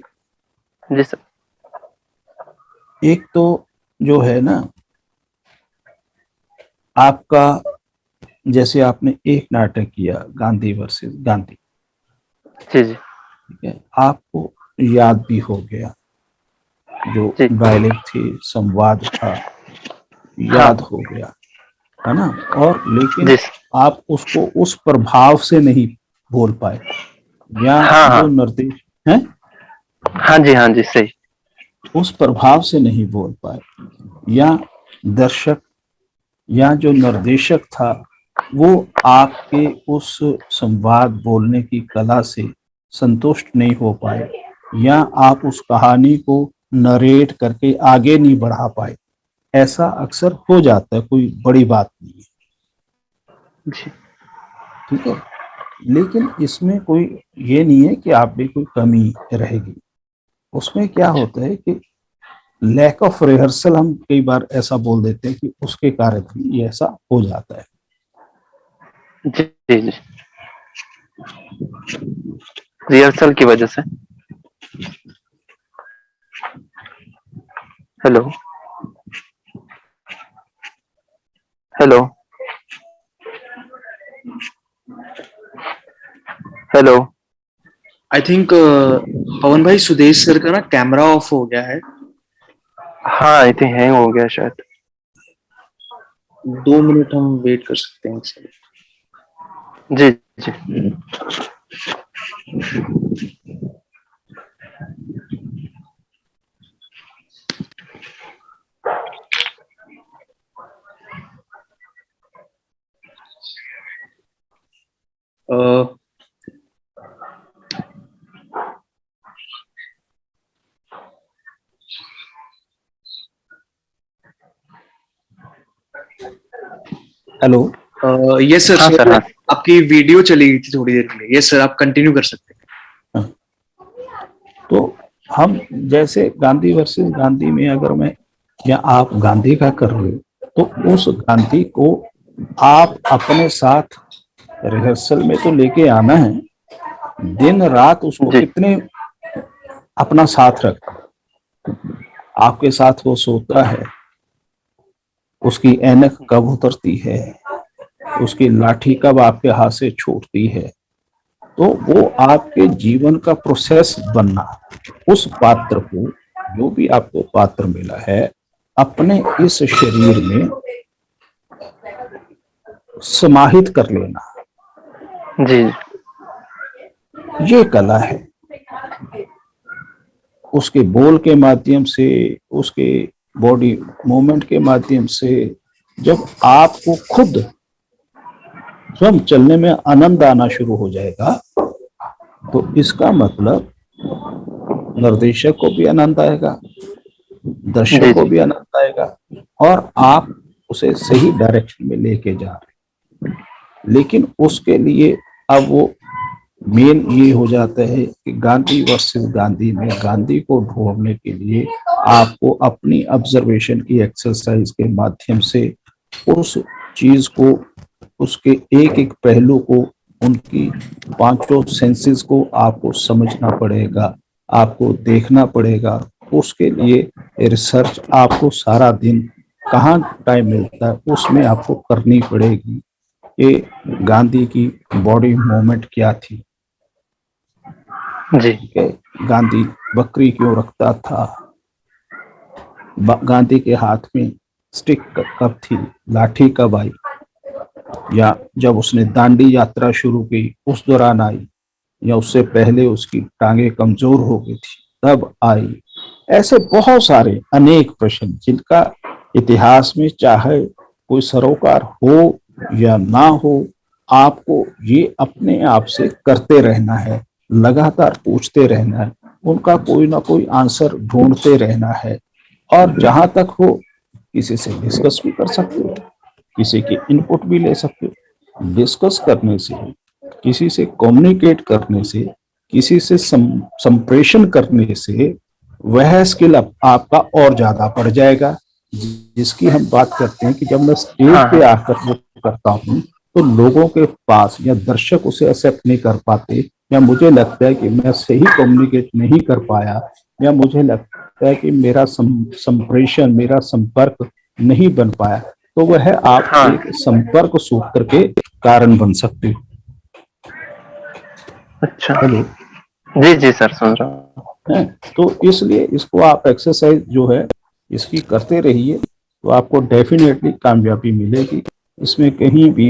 जी सर। एक तो जो है ना आपका, जैसे आपने एक नाटक किया गांधी वर्सेस गांधी, जी जी ठीक है, आपको याद भी हो गया, जो जी। डायलॉग थे, संवाद था, हाँ याद हो गया, है ना। और लेकिन जी। आप उसको उस प्रभाव से नहीं बोल पाए, या हाँ जो हाँ निर्देश है हाँ जी, हाँ जी, सही। उस प्रभाव से नहीं बोल पाए, या दर्शक या जो निर्देशक था वो आपके उस संवाद बोलने की कला से संतुष्ट नहीं हो पाए, या आप उस कहानी को नरेट करके आगे नहीं बढ़ा पाए। ऐसा अक्सर हो जाता है, कोई बड़ी बात नहीं है, जी ठीक है। लेकिन इसमें कोई ये नहीं है कि आप में कोई कमी रहेगी। उसमें क्या होता है कि लैक ऑफ रिहर्सल, हम कई बार ऐसा बोल देते हैं कि उसके कारण भी ये ऐसा हो जाता है। जी जी जी। रिहर्सल की वजह से। Hello hello hello. I think Pavan भाई, सुदेश सर का ना कैमरा ऑफ हो गया है। हाँ, आई थिंक हैंग हो गया शायद। 2 मिनट हम वेट कर सकते हैं सर। जी जी। हेलो। यस सर, हाँ सर, हाँ। आपकी वीडियो चली गई थी थोड़ी देर के लिए। यस सर, आप कंटिन्यू कर सकते हैं। तो हम जैसे गांधी वर्सेस गांधी में अगर मैं या आप गांधी का कर रहे हो, तो उस गांधी को आप अपने साथ रिहर्सल में तो लेके आना है, दिन रात उसको जी कितने अपना साथ रखना, आपके साथ वो सोता है, उसकी ऐनक कब उतरती है, उसकी लाठी कब आपके हाथ से छूटती है, तो वो आपके जीवन का प्रोसेस बनना, उस पात्र को, जो भी आपको पात्र मिला है, अपने इस शरीर में समाहित कर लेना, जी ये कला है। उसके बोल के माध्यम से, उसके बॉडी मूवमेंट के माध्यम से, जब आपको खुद स्वयं चलने में आनंद आना शुरू हो जाएगा, तो इसका मतलब निर्देशक को भी आनंद आएगा, दर्शक जी को जी। भी आनंद आएगा, और आप उसे सही डायरेक्शन में लेके जा रहे हैं। लेकिन उसके लिए अब वो मेन ये हो जाता है कि गांधी वर्सेस गांधी में गांधी को ढूंढने के लिए आपको अपनी ऑब्जर्वेशन की एक्सरसाइज के माध्यम से उस चीज को, उसके एक एक पहलू को, उनकी पांचों सेंसेस को आपको समझना पड़ेगा, आपको देखना पड़ेगा। उसके लिए रिसर्च आपको सारा दिन कहाँ टाइम मिलता है उसमें आपको करनी पड़ेगी। ये गांधी की बॉडी मूवमेंट क्या थी, जी ठीक है, गांधी बकरी क्यों रखता था, गांधी के हाथ में स्टिक कब थी, लाठी कब आई, या जब उसने दांडी यात्रा शुरू की उस दौरान आई, या उससे पहले उसकी टांगे कमजोर हो गई थी तब आई। ऐसे बहुत सारे अनेक प्रश्न जिनका इतिहास में चाहे कोई सरोकार हो या ना हो, आपको ये अपने आप से करते रहना है, लगातार पूछते रहना है, उनका कोई ना कोई आंसर ढूंढते रहना है। और जहां तक हो, किसी से डिस्कस भी कर सकते हो, किसी की इनपुट भी ले सकते हो। डिस्कस करने से, किसी से कम्युनिकेट करने से, किसी से संप्रेषण करने से वह स्किल आपका और ज्यादा बढ़ जाएगा, जिसकी हम बात करते हैं कि जब मैं स्टेज हाँ पे हाँ। आकर वो करता हूँ तो लोगों के पास या दर्शक उसे एक्सेप्ट नहीं कर पाते, या मुझे लगता है कि मैं सही कम्युनिकेट नहीं कर पाया, या मुझे लगता है कि मेरा संप्रेषण, मेरा संपर्क नहीं बन पाया, तो वह आप हाँ। एक संपर्क सूत्र के कारण बन सकते हो। अच्छा। हेलो। जी जी सर, सुन रहा हूँ। है, तो इसलिए इसको आप एक्सरसाइज जो है इसकी करते रहिए, तो आपको डेफिनेटली कामयाबी मिलेगी। इसमें कहीं भी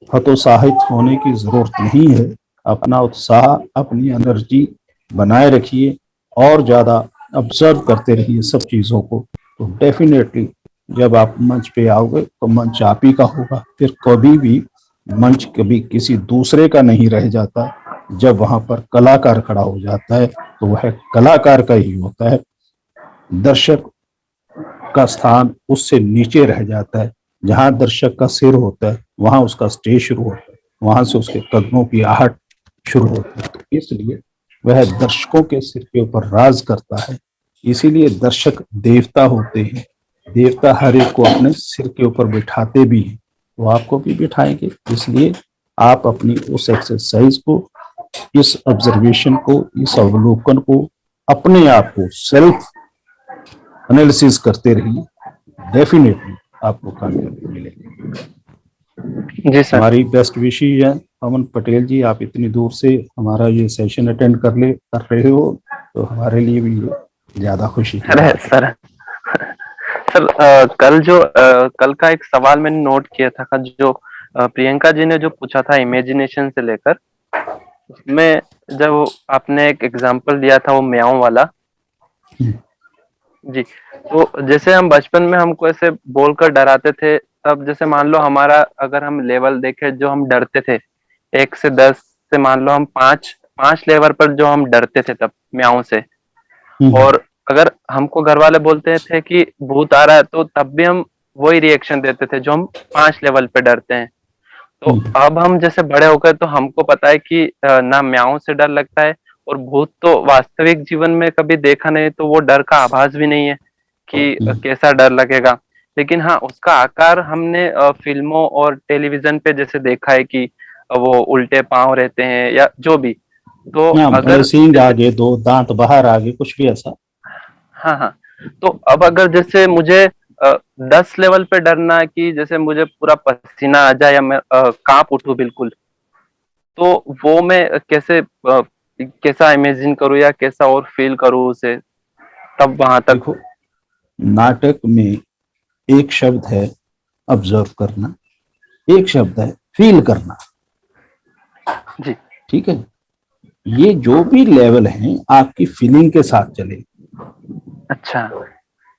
हतोत्साहित होने की जरूरत नहीं है। अपना उत्साह, अपनी एनर्जी बनाए रखिए और ज्यादा ऑब्जर्व करते रहिए सब चीजों को, तो डेफिनेटली जब आप मंच पे आओगे तो मंच आप ही का होगा। फिर कभी भी मंच कभी किसी दूसरे का नहीं रह जाता। जब वहां पर कलाकार खड़ा हो जाता है तो वह कलाकार का ही होता है। दर्शक का स्थान उससे नीचे रह जाता है। जहां दर्शक का सिर होता है वहां उसका स्टेज शुरू होता है, वहां से उसके कदमों की आहट शुरू होती है। तो इसलिए वह दर्शकों के सिर के ऊपर राज करता है। इसीलिए दर्शक देवता होते हैं। देवता हर एक को अपने सिर के ऊपर बिठाते भी हैं, वो आपको भी बिठाएंगे। इसलिए आप अपनी उस एक्सरसाइज को, इस ऑब्जर्वेशन को, इस अवलोकन को, अपने आप को सेल्फ एनालिसिस करते रहिए। डेफिनेटली आपको कामयाबी मिलेगी। जी सर। हमारी बेस्ट विशेष है पवन पटेल जी, आप इतनी दूर से हमारा ये सेशन अटेंड कर रहे हो, तो हमारे लिए भी ज्यादा खुशी की अरे बात है। सर, सर कल का एक सवाल मैंने नोट किया था, जो प्रियंका जी ने जो पूछा था इमेजिनेशन से लेकर, उसमें जब आपने एक एग्जांपल दिया था वो म्याऊं वाला जी, तो जैसे हम बचपन में हमको ऐसे बोलकर डराते थे, तब जैसे मान लो हमारा अगर हम लेवल देखें जो हम डरते थे 1 से 10 से, मान लो हम 5 लेवल पर जो हम डरते थे तब म्याऊं से, और अगर हमको घर वाले बोलते थे कि भूत आ रहा है, तो तब भी हम वही रिएक्शन देते थे जो हम 5 लेवल पे डरते हैं। तो अब हम जैसे बड़े हो गए तो हमको पता है कि ना म्याऊं से डर लगता है, और भूत तो वास्तविक जीवन में कभी देखा नहीं, तो वो डर का आभास भी नहीं है कि कैसा डर लगेगा। लेकिन हाँ, उसका आकार हमने फिल्मों और टेलीविजन पे जैसे देखा है कि वो उल्टे पांव रहते हैं या जो भी। तो अगर सींग जैसे, आगे, दो दांत बाहर आगे, कुछ भी ऐसा। हाँ हाँ, तो अब अगर जैसे मुझे 10 लेवल पे डरना है कि जैसे मुझे पूरा पसीना आ जाए या मैं कांप उठूं बिल्कुल, तो वो मैं कैसा इमेजिन करूं या कैसा और फील करूं उसे तब वहां तक। देखो, नाटक में एक शब्द है ऑब्जर्व करना, एक शब्द है फील करना। जी। ठीक है, ये जो भी लेवल हैं आपकी फीलिंग के साथ चले। अच्छा।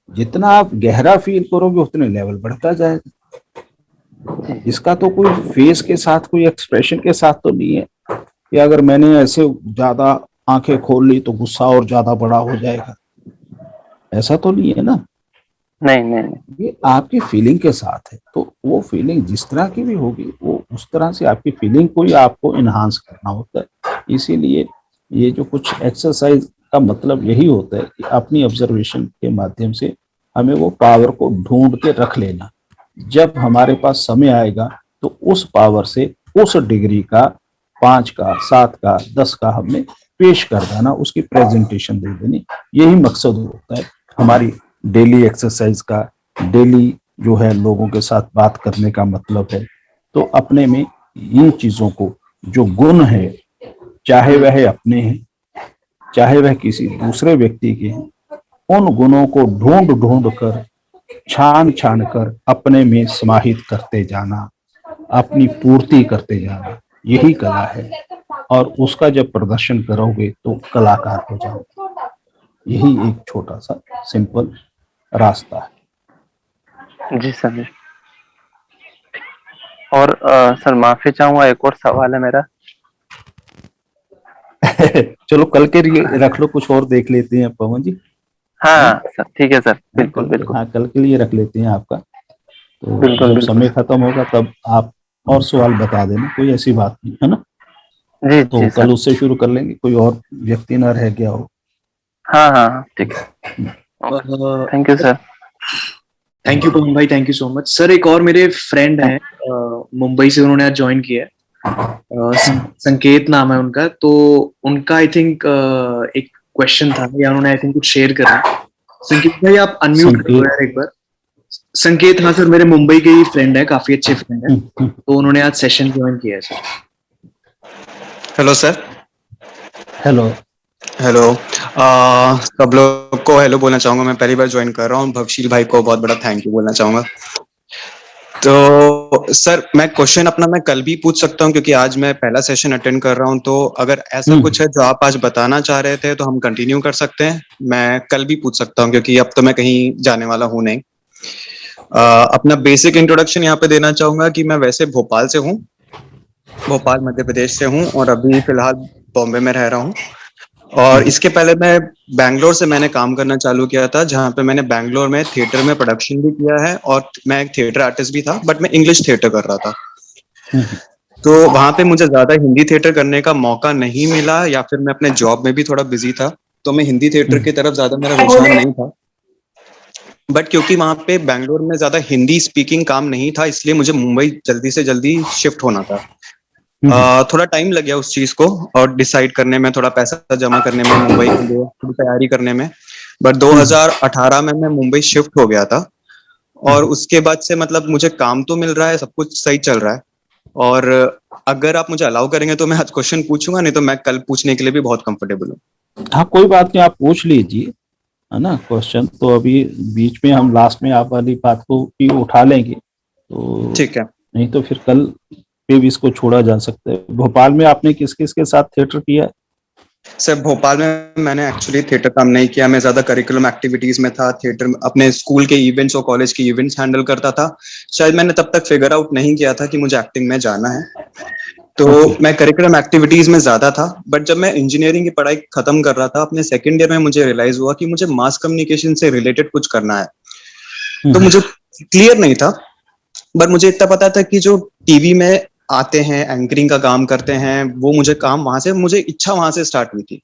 जितना आप गहरा फील करोगे उतने लेवल बढ़ता जाएगा। इसका तो कोई फेस के साथ, कोई एक्सप्रेशन के साथ तो नहीं है कि अगर मैंने ऐसे ज्यादा आंखें खोल ली तो गुस्सा और ज्यादा बड़ा हो जाएगा। ऐसा तो नहीं है ना। नहीं नहीं नहीं। ये आपकी फीलिंग के साथ है, तो वो फीलिंग जिस तरह की भी होगी वो उस तरह से आपकी फीलिंग को ही आपको इनहांस करना होता है। इसीलिए ये जो कुछ एक्सरसाइज का मतलब यही होता है कि अपनी ऑब्जर्वेशन के माध्यम से हमें वो पावर को ढूंढ के रख लेना। जब हमारे पास समय आएगा तो उस पावर से उस डिग्री का 5 का, 7 का, 10 का हमने पेश कर देना, उसकी प्रेजेंटेशन दे देनी। यही मकसद होता है हमारी डेली एक्सरसाइज का, डेली जो है लोगों के साथ बात करने का मतलब है। तो अपने में इन चीजों को, जो गुण है, चाहे वह अपने हैं चाहे वह किसी दूसरे व्यक्ति के हैं, उन गुणों को ढूंढ ढूंढ कर, छान छान कर अपने में समाहित करते जाना, अपनी पूर्ति करते जाना, यही कला है। और उसका जब प्रदर्शन करोगे तो कलाकार हो जाओगे। यही एक छोटा सा सिंपल रास्ता है। जी सर जी। और सर माफी चाहूंगा, एक और सवाल है मेरा। चलो कल के लिए रख लो, कुछ और देख लेते हैं पवन जी। हाँ सर, ठीक है सर, बिल्कुल बिल्कुल। हाँ, कल के लिए रख लेते हैं आपका। तो बिल्कुल जब बिल्कुल। समय खत्म होगा तब आप और सवाल बता देना, कोई ऐसी बात नहीं है ना। जी तो जी कल सर। उससे शुरू कर लेंगे, कोई और व्यक्ति ना रह गया हो। हाँ हाँ हाँ, ठीक है। Thank you sir. Thank you Pavan भाई, thank you so much sir. एक और मेरे फ्रेंड हैं मुंबई से, उन्होंने आज ज्वाइन किया है। संकेत नाम है उनका। तो उनका आई थिंक एक क्वेश्चन था या उन्होंने आई थिंक कुछ शेयर करना। संकेत भाई आप अनम्यूट कर दो यार एक बार। संकेत, हाँ सर, मेरे मुंबई के ही फ्रेंड है, काफी अच्छे फ्रेंड है। तो उन्होंने आज सेशन ज्वाइन किया है sir. Hello sir. Hello. Hello. सब लोग को हेलो बोलना चाहूंगा। मैं पहली बार ज्वाइन कर रहा हूँ। भवशील भाई को बहुत बड़ा थैंक यू बोलना चाहूंगा। तो सर मैं क्वेश्चन अपना मैं कल भी पूछ सकता हूँ क्योंकि आज मैं पहला सेशन अटेंड कर रहा हूँ। तो अगर ऐसा कुछ है जो आप आज बताना चाह रहे थे तो हम कंटिन्यू कर सकते हैं। मैं कल भी पूछ सकता हूँ क्योंकि अब तो मैं कहीं जाने वाला हूँ नहीं। अपना बेसिक इंट्रोडक्शन यहाँ पे देना चाहूंगा कि मैं वैसे भोपाल से हूँ, भोपाल मध्य प्रदेश से हूँ और अभी फिलहाल बॉम्बे में रह रहा हूँ। और इसके पहले मैं बैंगलोर से मैंने काम करना चालू किया था, जहाँ पे मैंने बैंगलोर में थिएटर में प्रोडक्शन भी किया है और मैं एक थिएटर आर्टिस्ट भी था, बट मैं इंग्लिश थिएटर कर रहा था। तो वहां पे मुझे ज्यादा हिंदी थिएटर करने का मौका नहीं मिला या फिर मैं अपने जॉब में भी थोड़ा बिजी था, तो मैं हिंदी थिएटर की तरफ ज्यादा मेरा रुझान नहीं था। बट क्योंकि वहां पे बैंगलोर में ज्यादा हिंदी स्पीकिंग काम नहीं था, इसलिए मुझे मुंबई जल्दी से जल्दी शिफ्ट होना था। थोड़ा टाइम लग गया उस चीज को और डिसाइड करने में, थोड़ा पैसा जमा करने में, मुंबई के लिए थोड़ी तैयारी करने में। बट 2018 में मैं मुंबई शिफ्ट हो गया था और उसके बाद से मतलब मुझे काम तो मिल रहा है, सब कुछ सही चल रहा है। और अगर आप मुझे अलाउ करेंगे तो मैं आज क्वेश्चन पूछूंगा, नहीं तो मैं कल पूछने के लिए भी बहुत कंफर्टेबल हूँ। हाँ कोई बात नहीं, आप पूछ लीजिए, है ना क्वेश्चन। तो अभी बीच में हम लास्ट में आप वाली बात को भी उठा लेंगे, तो ठीक है। नहीं तो फिर कल पे भी इसको छोड़ा जा सकता है। भोपाल में आपने किस किस के साथ थिएटर किया है? सर भोपाल में मैंने एक्चुअली थिएटर काम नहीं किया। मैं ज्यादा करिकुलम एक्टिविटीज में था। थिएटर अपने स्कूल के इवेंट्स और कॉलेज के इवेंट्स हैंडल करता था। शायद मैंने तब तक फिगर आउट नहीं किया था कि मुझे एक्टिंग में जाना है, तो मैं करिकुलम एक्टिविटीज में ज्यादा था। बट जब मैं इंजीनियरिंग की पढ़ाई खत्म कर रहा था अपने सेकेंड ईयर में, मुझे रियलाइज हुआ कि मुझे मास कम्युनिकेशन से रिलेटेड कुछ करना है। तो मुझे क्लियर नहीं था, बट मुझे इतना पता था कि जो टीवी में आते हैं, एंकरिंग का काम करते हैं, वो मुझे काम वहां से, मुझे इच्छा वहां से स्टार्ट हुई थी।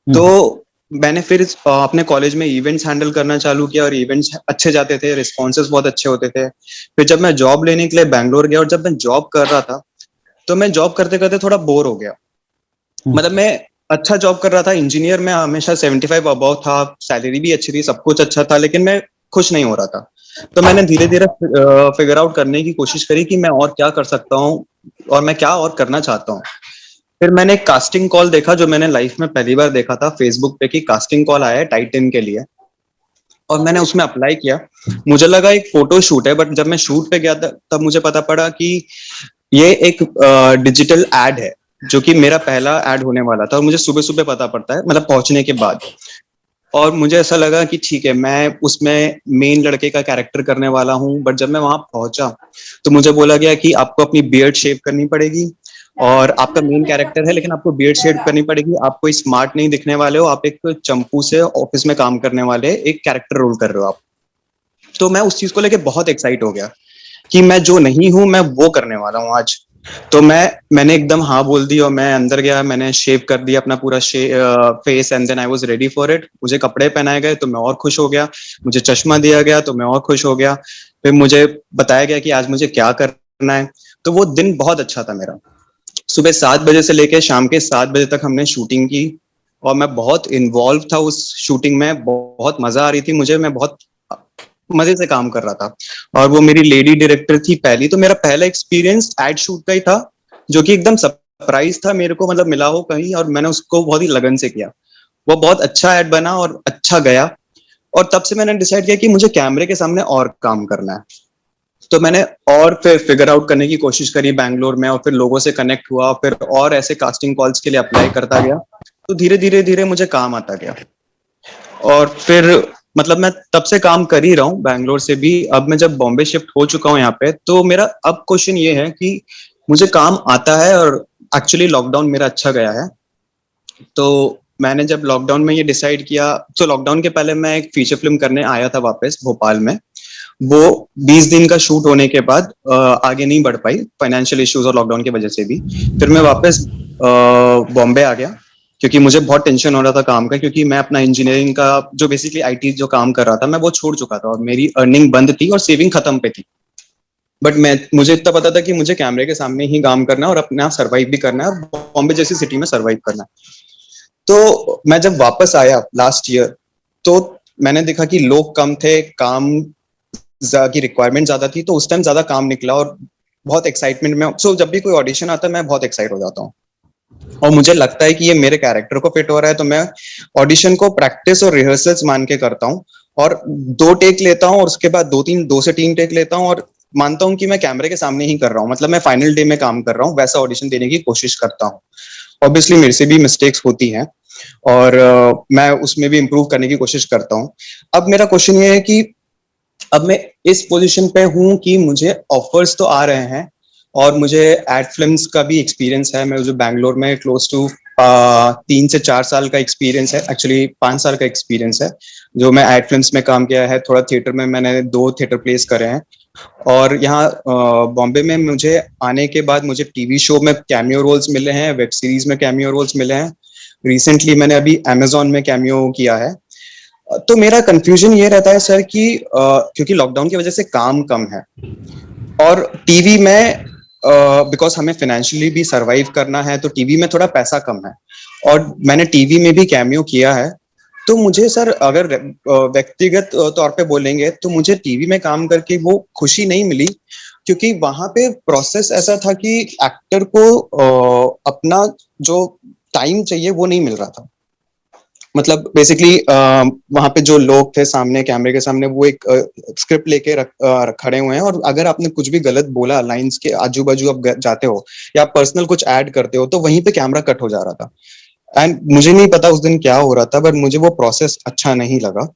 तो मैंने फिर अपने कॉलेज में इवेंट्स हैंडल करना चालू किया और इवेंट्स अच्छे जाते थे, रिस्पॉन्सेस बहुत अच्छे होते थे। फिर जब मैं जॉब लेने के लिए बैंगलोर गया और जब मैं जॉब कर रहा था तो मैं जॉब करते करते थोड़ा बोर हो गया। मतलब मैं अच्छा जॉब कर रहा था, इंजीनियर में हमेशा 75 अबव था, सैलरी भी अच्छी थी, सब कुछ अच्छा था, लेकिन मैं खुश नहीं हो रहा था। तो मैंने धीरे धीरे फिगर आउट करने की कोशिश करी कि मैं और क्या कर सकता हूँ और मैं क्या और करना चाहता हूँ। फिर मैंने एक कास्टिंग कॉल देखा, जो मैंने लाइफ में पहली बार देखा था फेसबुक पे, कि कास्टिंग कॉल आया है टाइटन के लिए, और मैंने उसमें अप्लाई किया। मुझे लगा एक फोटो शूट है, बट जब मैं शूट पे गया तब मुझे पता पड़ा कि ये एक डिजिटल एड है, जो कि मेरा पहला एड होने वाला था और मुझे सुबह सुबह पता पड़ता है, मतलब पहुंचने के बाद। और मुझे ऐसा लगा कि ठीक है, मैं उसमें मेन लड़के का कैरेक्टर करने वाला हूँ। बट जब मैं वहां पहुंचा तो मुझे बोला गया कि आपको अपनी बियर्ड शेव करनी पड़ेगी और आपका मेन कैरेक्टर है, लेकिन आपको बियर्ड शेव करनी पड़ेगी, आप कोई स्मार्ट नहीं दिखने वाले हो, आप एक चंपू से ऑफिस में काम करने वाले एक कैरेक्टर रोल कर रहे हो आप। तो मैं उस चीज को लेके बहुत एक्साइट हो गया कि मैं जो नहीं हूं मैं वो करने वाला हूँ आज। तो मैंने एकदम हाँ बोल दी और मैं अंदर गया, मैंने शेव कर दिया अपना पूरा face and then I was ready for it. मुझे कपड़े पहनाए गए तो मैं और खुश हो गया, मुझे चश्मा दिया गया तो मैं और खुश हो गया। फिर मुझे बताया गया कि आज मुझे क्या करना है। तो वो दिन बहुत अच्छा था मेरा। सुबह 7 बजे से लेकर शाम के 7 बजे तक हमने शूटिंग की और मैं बहुत इन्वॉल्व था उस शूटिंग में। बहुत मजा आ रही थी मुझे, मैं बहुत मजे से काम कर रहा था। और वो मेरी लेडी डायरेक्टर थी पहली, तो मेरा पहला एक्सपीरियंस एड शूट का ही था, जो कि एकदम सरप्राइज था मेरे को, मतलब मिला हो कहीं, और मैंने उसको बहुत ही लगन से किया। वो बहुत अच्छा एड बना और अच्छा गया। और तब से मैंने डिसाइड किया कि मुझे कैमरे के सामने और काम करना है। तो मैंने और फिर फिगर आउट करने की कोशिश करी बैंगलोर में, और फिर लोगों से कनेक्ट हुआ, फिर और ऐसे कास्टिंग कॉल्स के लिए अप्लाई करता गया। तो धीरे धीरे धीरे मुझे काम आता गया और फिर मतलब मैं तब से काम कर ही रहा हूँ बैंगलोर से भी। अब मैं जब बॉम्बे शिफ्ट हो चुका हूँ यहाँ पे, तो मेरा अब क्वेश्चन ये है कि मुझे काम आता है और एक्चुअली लॉकडाउन मेरा अच्छा गया है। तो मैंने जब लॉकडाउन में ये डिसाइड किया, तो लॉकडाउन के पहले मैं एक फीचर फिल्म करने आया था वापस भोपाल में। वो 20 दिन का शूट होने के बाद आगे नहीं बढ़ पाई, फाइनेंशियल इश्यूज और लॉकडाउन की वजह से भी। फिर मैं वापस बॉम्बे आ गया क्योंकि मुझे बहुत टेंशन हो रहा था काम का, क्योंकि मैं अपना इंजीनियरिंग का जो बेसिकली आईटी जो काम कर रहा था मैं वो छोड़ चुका था और मेरी अर्निंग बंद थी और सेविंग खत्म पे थी। बट मुझे इतना पता था कि मुझे कैमरे के सामने ही काम करना है और अपने आप सर्वाइव भी करना है और बॉम्बे जैसी सिटी में सर्वाइव करना है। तो मैं जब वापस आया लास्ट ईयर, तो मैंने देखा कि लोग कम थे, काम की रिक्वायरमेंट ज्यादा थी, तो उस टाइम ज्यादा काम निकला और बहुत एक्साइटमेंट में। सो जब भी कोई ऑडिशन आता है मैं बहुत एक्साइट हो जाता हूँ और मुझे लगता है कि ये मेरे कैरेक्टर को फिट हो रहा है, तो मैं ऑडिशन को प्रैक्टिस और रिहर्सल्स मान के करता हूँ और 2 टेक लेता हूँ और उसके बाद 2 से 3 टेक लेता हूँ और मानता हूँ कि मैं कैमरे के सामने ही कर रहा हूँ, मतलब मैं फाइनल डे में काम कर रहा हूँ, वैसा ऑडिशन देने की कोशिश करता हूँ। ऑब्वियसली मेरे से भी मिस्टेक्स होती हैं और मैं उसमें भी इम्प्रूव करने की कोशिश करता हूँ। अब मेरा क्वेश्चन ये है कि अब मैं इस पोजीशन पे हूँ कि मुझे ऑफर्स तो आ रहे हैं और मुझे एड फिल्म्स का भी एक्सपीरियंस है। मैं जो बैंगलोर में क्लोज टू 3 से 4 साल का एक्सपीरियंस है, एक्चुअली 5 साल का एक्सपीरियंस है जो मैं एड फिल्म्स में काम किया है। थोड़ा थिएटर में मैंने 2 थिएटर प्लेस करे हैं और यहाँ बॉम्बे में मुझे आने के बाद मुझे टीवी शो में कैमियो रोल्स मिले हैं, वेब सीरीज में कैमियो रोल्स मिले हैं। रिसेंटली मैंने अभी अमेजोन में कैमियो किया है। तो मेरा कंफ्यूजन ये रहता है सर कि क्योंकि लॉकडाउन की वजह से काम कम है और टीवी में बिकॉज हमें फाइनेंशियली भी सरवाइव करना है, तो टीवी में थोड़ा पैसा कम है और मैंने टीवी में भी कैमियो किया है। तो मुझे सर अगर व्यक्तिगत तौर पे बोलेंगे तो मुझे टीवी में काम करके वो खुशी नहीं मिली, क्योंकि वहां पे प्रोसेस ऐसा था कि एक्टर को अपना जो टाइम चाहिए वो नहीं मिल रहा था। मतलब बेसिकली वहां पे जो लोग थे सामने कैमरे के सामने वो एक स्क्रिप्ट लेके खड़े हुए हैं और अगर आपने कुछ भी गलत बोला लाइंस के आजू बाजू आप जाते हो या आप पर्सनल कुछ ऐड करते हो तो वहीं पे कैमरा कट हो जा रहा था। एंड मुझे नहीं पता उस दिन क्या हो रहा था, बट मुझे वो प्रोसेस अच्छा नहीं लगा,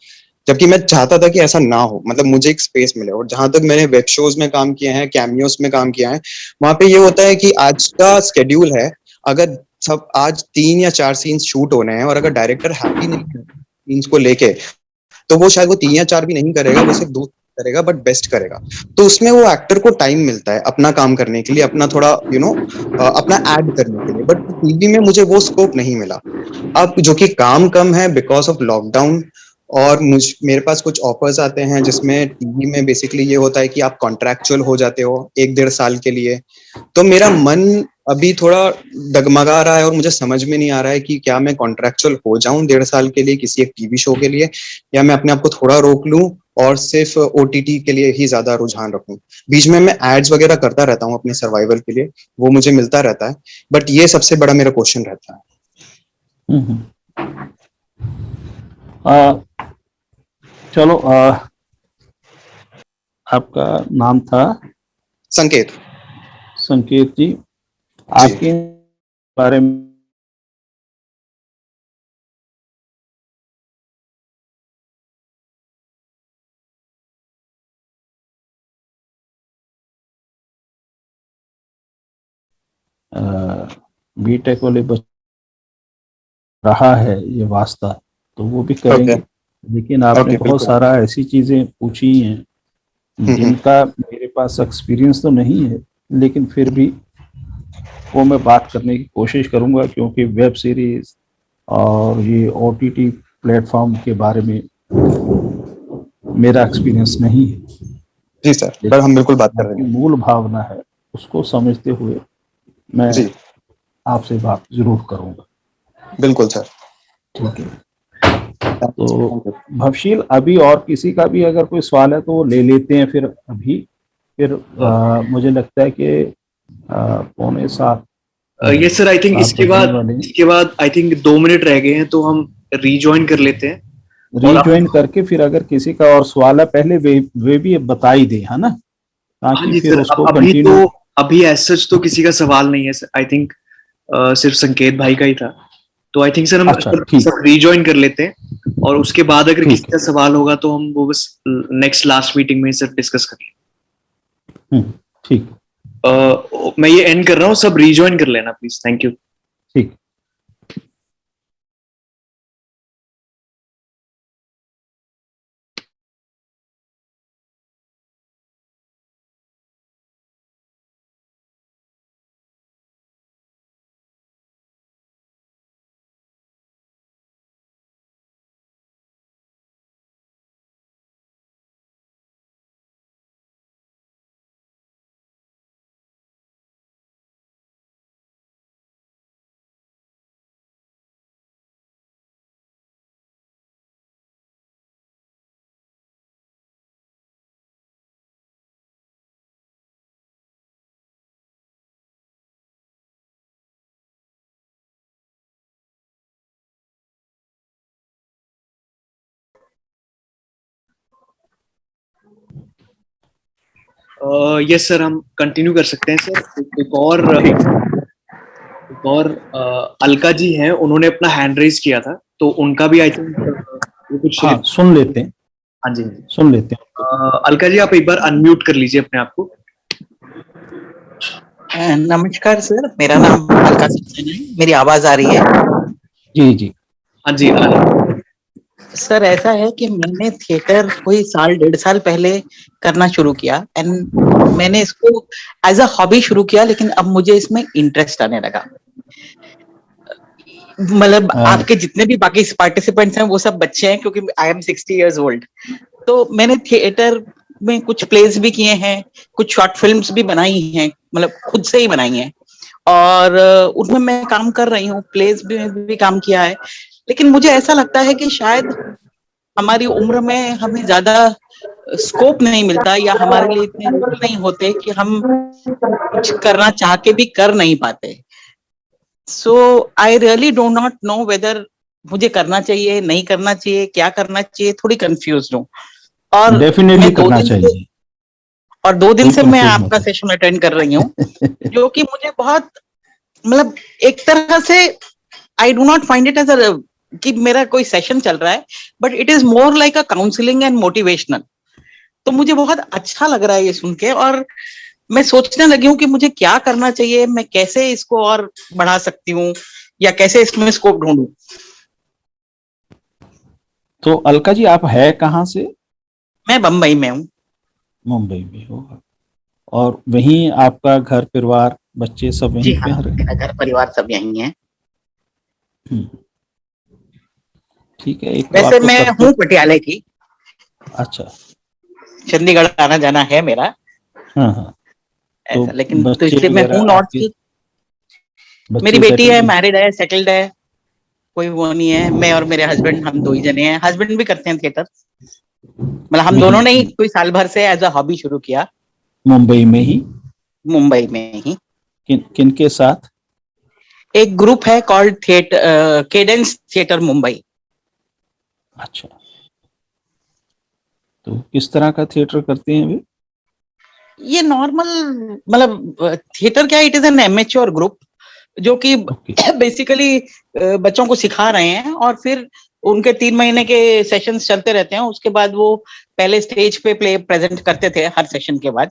जबकि मैं चाहता था कि ऐसा ना हो, मतलब मुझे एक स्पेस मिले। और जहां तक मैंने वेब शोज में काम किए हैं, कैमियोस में काम किया है, वहां पे ये होता है कि आज का स्केड्यूल है, अगर सब आज 3 या 4 सीन्स शूट होने हैं और अगर डायरेक्टर हैप्पी नहीं है सीन्स को लेके, तो वो शायद वो 3 या 4 भी नहीं करेगा, वो सिर्फ 2 करेगा बट बेस्ट करेगा। तो उसमें वो एक्टर को टाइम मिलता है अपना काम करने के लिए, अपना थोड़ा अपना ऐड करने के लिए, बट टीवी में मुझे वो स्कोप नहीं मिला। अब जो कि काम कम है बिकॉज ऑफ लॉकडाउन और मेरे पास कुछ ऑफर्स आते हैं जिसमें टीवी में बेसिकली ये होता है कि आप कॉन्ट्रैक्चुअल हो जाते हो 1 1.5 साल के लिए। तो मेरा मन अभी थोड़ा डगमगा रहा है और मुझे समझ में नहीं आ रहा है कि क्या मैं कॉन्ट्रैक्चुअल हो जाऊं 1.5 साल के लिए किसी एक टीवी शो के लिए, या मैं अपने आप को थोड़ा रोक लूं और सिर्फ ओटीटी के लिए ही ज्यादा रुझान रखूं। बीच में मैं एड्स वगैरह करता रहता हूं अपने सर्वाइवल के लिए, वो मुझे मिलता रहता है, बट ये सबसे बड़ा मेरा क्वेश्चन रहता है। चलो, आपका नाम था संकेत संकेत जी। जी। आपके बारे में बीटेक वाले रहा है ये वास्ता, तो वो भी ओके। करेंगे। लेकिन आपने ओके बहुत बिल्कुल। सारा ऐसी चीजें पूछी हैं हम्म। जिनका मेरे पास एक्सपीरियंस तो नहीं है, लेकिन फिर भी वो मैं बात करने की कोशिश करूंगा, क्योंकि वेब सीरीज और ये ओटीटी प्लेटफॉर्म के बारे में मेरा एक्सपीरियंस नहीं है। जी सर, पर लेकिन हम बिल्कुल बात कर आपकी रहे हैं। मूल भावना है उसको समझते हुए मैं जी आपसे बात जरूर करूंगा। बिल्कुल सर। ठीक है। तो थैंक यू। भवशील, अभी और किसी का भी अगर कोई सवाल है तो वो ले लेते हैं फिर अभी। फिर मुझे लगता है कि 6:45 यस सर, आई थिंक 7 बजने वाले हैं। इसके बाद आई थिंक 2 मिनट रह गए हैं तो हम रीजॉइन कर लेते हैं। और रीज्वाइन करके फिर अगर किसी का और सवाल है पहले वे भी बता ही दे, है ना, हाँ ताकि जी फिर सर, अब उसको कंटिन्यू। अभी एज सच तो किसी का सवाल नहीं है आई थिंक, सिर्फ संकेत भाई का ही था। तो आई थिंक सर हम अच्छा, ठीक सब रीजॉइन कर लेते हैं और उसके बाद अगर किसी ठीक है। का सवाल होगा तो हम वो बस नेक्स्ट लास्ट मीटिंग में सर डिस्कस कर ठीक लें। मैं ये एंड कर रहा हूँ, सब रीजॉइन कर लेना प्लीज। Thank you. ठीक। यस सर, हम कंटिन्यू कर सकते हैं सर। एक और अलका जी हैं, उन्होंने अपना हैंड रेज किया था, तो उनका भी आई थिंक कुछ हाँ, सुन लेते हैं, हाँ जी। सुन लेते हैं। अलका जी, आप एक बार अनम्यूट कर लीजिए अपने आप को। नमस्कार सर, मेरा नाम अलका सक्सेना है। मेरी आवाज आ रही है? जी जी। हाँ जी। सर ऐसा है कि मैंने थिएटर कोई साल 1.5 साल पहले करना शुरू किया एंड मैंने इसको एज अ हॉबी शुरू किया, लेकिन अब मुझे इसमें इंटरेस्ट आने लगा। मतलब आपके जितने भी बाकी पार्टिसिपेंट्स हैं वो सब बच्चे हैं, क्योंकि आई एम 60 years old। तो मैंने थिएटर में कुछ प्लेस भी किए हैं, कुछ शॉर्ट फिल्म्स भी बनाई हैं, मतलब खुद से ही बनाई हैं, और उनमें मैं काम कर रही हूँ। प्लेस भी काम किया है, लेकिन मुझे ऐसा लगता है कि शायद हमारी उम्र में हमें ज्यादा स्कोप नहीं मिलता, या हमारे लिए इतने रोल नहीं होते कि हम कुछ करना चाह के भी कर नहीं पाते। So I really do not know whether मुझे करना चाहिए, नहीं करना चाहिए, क्या करना चाहिए, थोड़ी कंफ्यूज हूँ। और डेफिनेटली मैं करना चाहिए। और 2 दिन से कोई मैं कंफ्यूज आपका मत सेशन अटेंड कर रही हूँ, जो कि मुझे बहुत, मतलब एक तरह से I do not find it as a कि मेरा कोई सेशन चल रहा है, but it is more like a counselling and motivational. तो मुझे बहुत अच्छा लग रहा है ये सुन के, और मैं सोचने लगी हूँ कि मुझे क्या करना चाहिए, मैं कैसे इसको और बढ़ा सकती हूँ, या कैसे इसमें स्कोप ढूंढूं। तो अलका जी, आप है कहाँ से? मैं बम्बई में हूँ। मुंबई में होगा। और वहीं आपका घर परिवार बच्चे सब जी वहीं पे हाँ, हैं? मेरा घर परिवार सब यहीं है। हम्म, ठीक है। एक तो वैसे आपका मैं सब हूँ कुछ। पटियाले की, अच्छा। चंडीगढ़ आना जाना है मेरा, हाँ हाँ। तो ऐसा। लेकिन तो बच्चे इसलिए मैं वगैरह हूँ नॉर्थ आपके, की। मेरी बच्चे बेटी है, सेटल्ड हैं? मैरिड है, सेटल्ड है, कोई वो नहीं है। मैं और मेरे हस्बैंड, हम 2 ही जने हैं। हस्बैंड भी करते हैं थिएटर, मतलब हम दोनों वहीं ने ही कोई साल भर से एज अ हॉबी शुरू किया, मुंबई में ही? मुंबई में ही। किन के साथ? एक ग्रुप है called theatre, cadence theatre Mumbai. अच्छा। तो किस तरह का थिएटर करते हैं वे? ये नॉर्मल, मतलब थिएटर क्या, it is an amateur group, जो कि ओके। बेसिकली बच्चों को सिखा रहे हैं, और फिर उनके 3 महीने के सेशंस चलते रहते हैं। उसके बाद वो पहले स्टेज पे प्ले प्रेजेंट करते थे हर सेशन के बाद,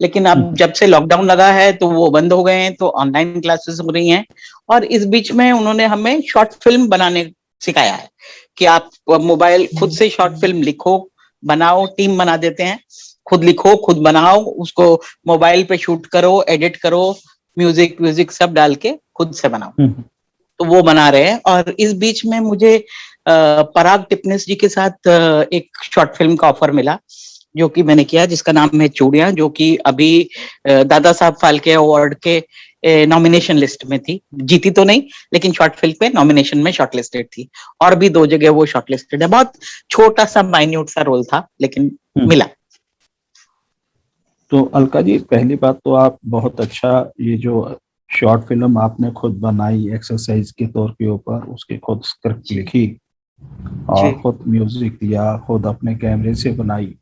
लेकिन अब जब से लॉकडाउन लगा है तो वो बंद हो गए हैं, तो ऑनलाइन क्लासेस हो रही हैं। और इस बीच में उन्होंने हमें शॉर्ट फिल्म बनाने सिखाया है, कि आप मोबाइल खुद से शॉर्ट फिल्म लिखो, बनाओ, टीम बना देते हैं, खुद लिखो, खुद बनाओ, उसको मोबाइल पे शूट करो, एडिट करो, म्यूजिक व्यूजिक सब डाल के खुद से बनाओ। तो वो बना रहे हैं। और इस बीच में मुझे पराग टिपनिस जी के साथ एक शॉर्ट फिल्म का ऑफर मिला, जो कि मैंने किया, जिसका नाम है चूड़ियां, जो कि अभी दादा साहब फाल्के अवार्ड के नॉमिनेशन लिस्ट में थी। जीती तो नहीं, लेकिन शॉर्ट फिल्म पे नॉमिनेशन में शॉर्टलिस्टेड थी, और भी 2 जगह वो शॉर्टलिस्टेड है। बहुत छोटा सा माइन्यूट सा रोल था, लेकिन मिला। तो अलका जी, पहली बात तो आप बहुत अच्छा, ये जो शॉर्ट फिल्म आपने खुद बनाई एक्सरसाइज के तौर के ऊपर, उसके खुद स्क्रिप्ट लिखी और खुद म्यूजिक दिया, खुद अपने कैमरे से बनाई,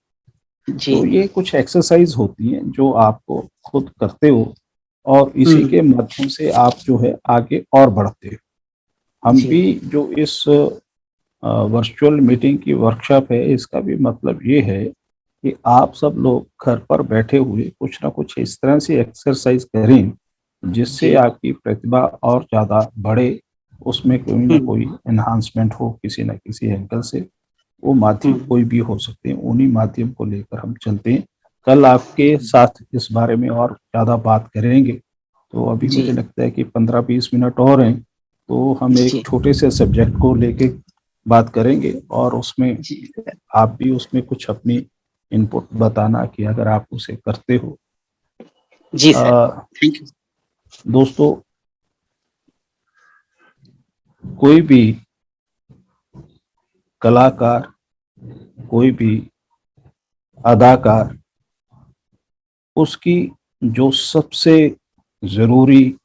तो ये कुछ एक्सरसाइज होती है जो आपको खुद करते हो, और इसी के माध्यम से आप जो है आगे और बढ़ते हो। हम भी जो इस वर्चुअल मीटिंग की वर्कशॉप है, इसका भी मतलब ये है कि आप सब लोग घर पर बैठे हुए कुछ ना कुछ इस तरह से एक्सरसाइज करें जिससे आपकी प्रतिभा और ज़्यादा बढ़े, उसमें कोई ना कोई एनहांसमेंट हो किसी न किसी एंगल से। वो माध्यम कोई भी हो सकते हैं, उन्हीं माध्यम को लेकर हम चलते हैं। कल आपके साथ इस बारे में और ज़्यादा बात करेंगे। तो अभी मुझे लगता है कि 15-20 मिनट और हैं, तो हम एक छोटे से सब्जेक्ट को लेके बात करेंगे, और उसमें आप भी उसमें कुछ अपनी इनपुट बताना कि अगर आप उसे करते हो। जी सर, थैंक यू। दोस्तों, कोई भी कलाकार, कोई भी अदाकार, उसकी जो सबसे जरूरी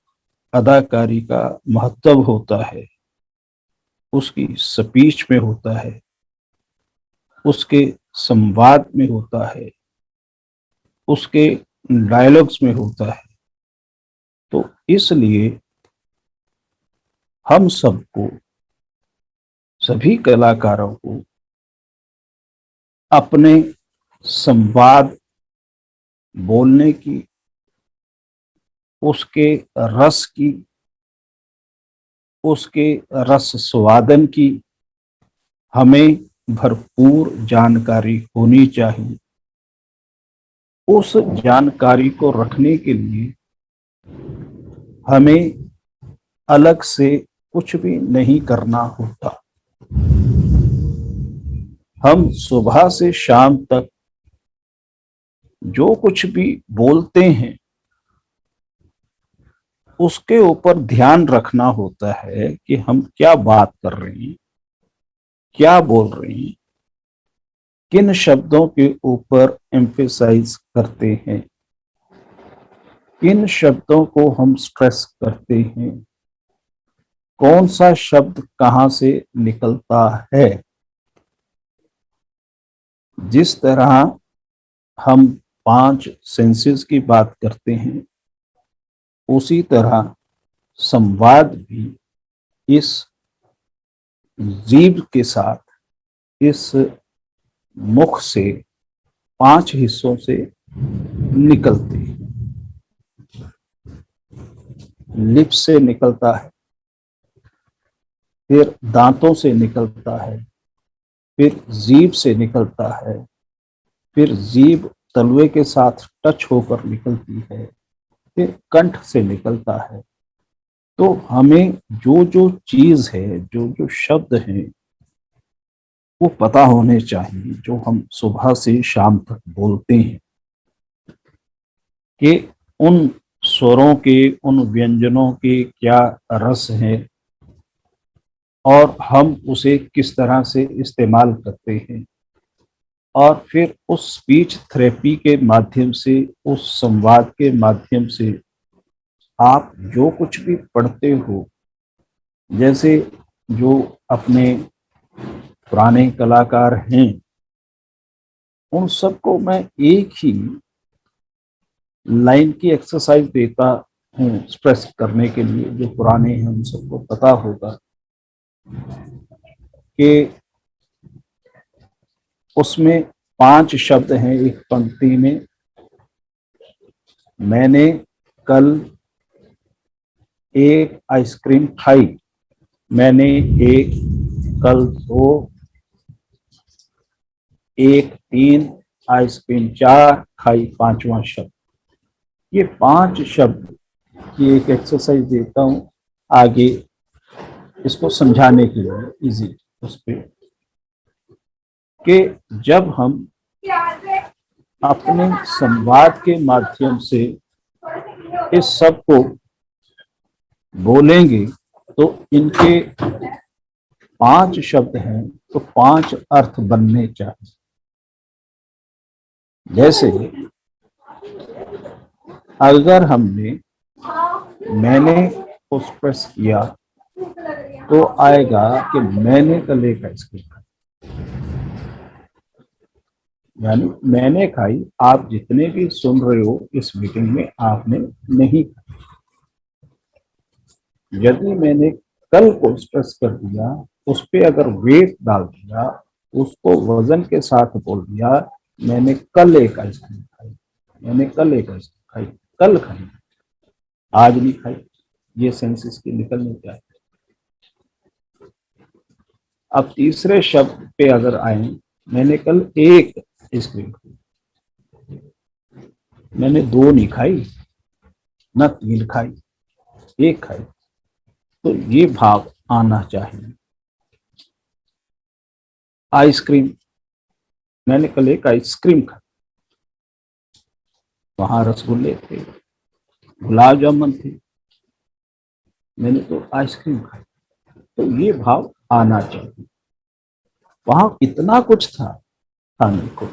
अदाकारी का महत्व होता है उसकी स्पीच में होता है, उसके संवाद में होता है, उसके डायलॉग्स में होता है। तो इसलिए हम सबको, सभी कलाकारों को अपने संवाद बोलने की, उसके रस की, उसके रस स्वादन की हमें भरपूर जानकारी होनी चाहिए। उस जानकारी को रखने के लिए हमें अलग से कुछ भी नहीं करना होता। हम सुबह से शाम तक जो कुछ भी बोलते हैं उसके ऊपर ध्यान रखना होता है कि हम क्या बात कर रहे हैं, क्या बोल रहे हैं, किन शब्दों के ऊपर एम्फेसाइज करते हैं, किन शब्दों को हम स्ट्रेस करते हैं, कौन सा शब्द कहाँ से निकलता है। जिस तरह हम 5 सेंसेस की बात करते हैं, उसी तरह संवाद भी इस जीभ के साथ, इस मुख से 5 हिस्सों से निकलते हैं। लिप्स से निकलता है, फिर दांतों से निकलता है, फिर जीभ से निकलता है, फिर जीभ तलवे के साथ टच होकर निकलती है, फिर कंठ से निकलता है। तो हमें जो जो चीज है, जो जो शब्द हैं, वो पता होने चाहिए जो हम सुबह से शाम तक बोलते हैं, कि उन स्वरों के, उन व्यंजनों के क्या रस है और हम उसे किस तरह से इस्तेमाल करते हैं। और फिर उस स्पीच थेरेपी के माध्यम से, उस संवाद के माध्यम से आप जो कुछ भी पढ़ते हो, जैसे जो अपने पुराने कलाकार हैं, उन सबको मैं एक ही लाइन की एक्सरसाइज देता हूँ स्ट्रेस करने के लिए। जो पुराने हैं उन सबको पता होगा कि उसमें 5 शब्द हैं एक पंक्ति में। मैंने कल एक आइसक्रीम खाई, मैंने एक, कल 2, एक 3, आइसक्रीम 4, खाई 5वां शब्द। ये 5 शब्द की एक एक्सरसाइज देता हूं आगे इसको समझाने के लिए इजी उस पे, कि जब हम अपने संवाद के माध्यम से इस सब को बोलेंगे तो इनके 5 शब्द हैं, तो 5 अर्थ बनने चाहिए। जैसे अगर हमने मैंने को स्ट्रेस किया तो आएगा कि मैंने कल एक आइसक्रीम खाई, यानी मैंने खाई। आप जितने भी सुन रहे हो इस मीटिंग में, आपने नहीं खाई। यदि मैंने कल को स्ट्रेस कर दिया, उस पे अगर वेट डाल दिया, उसको वजन के साथ बोल दिया, मैंने कल एक आइसक्रीम खाई, मैंने कल एक आइसक्रीम खाई, कल खाई, आज नहीं खाई, ये सेंसेस की निकलनी चाहिए। अब तीसरे शब्द पे अगर आए, मैंने कल एक आइसक्रीम खाई, मैंने 2 नहीं खाई, न 3 खाई, 1 खाई। तो ये भाव आना चाहिए। आइसक्रीम, मैंने कल एक आइसक्रीम खाई, वहां रसगुल्ले थे, गुलाब जामुन थे, मैंने तो आइसक्रीम खाई। तो ये भाव आना चाहिए। वहां इतना कुछ था खाने को,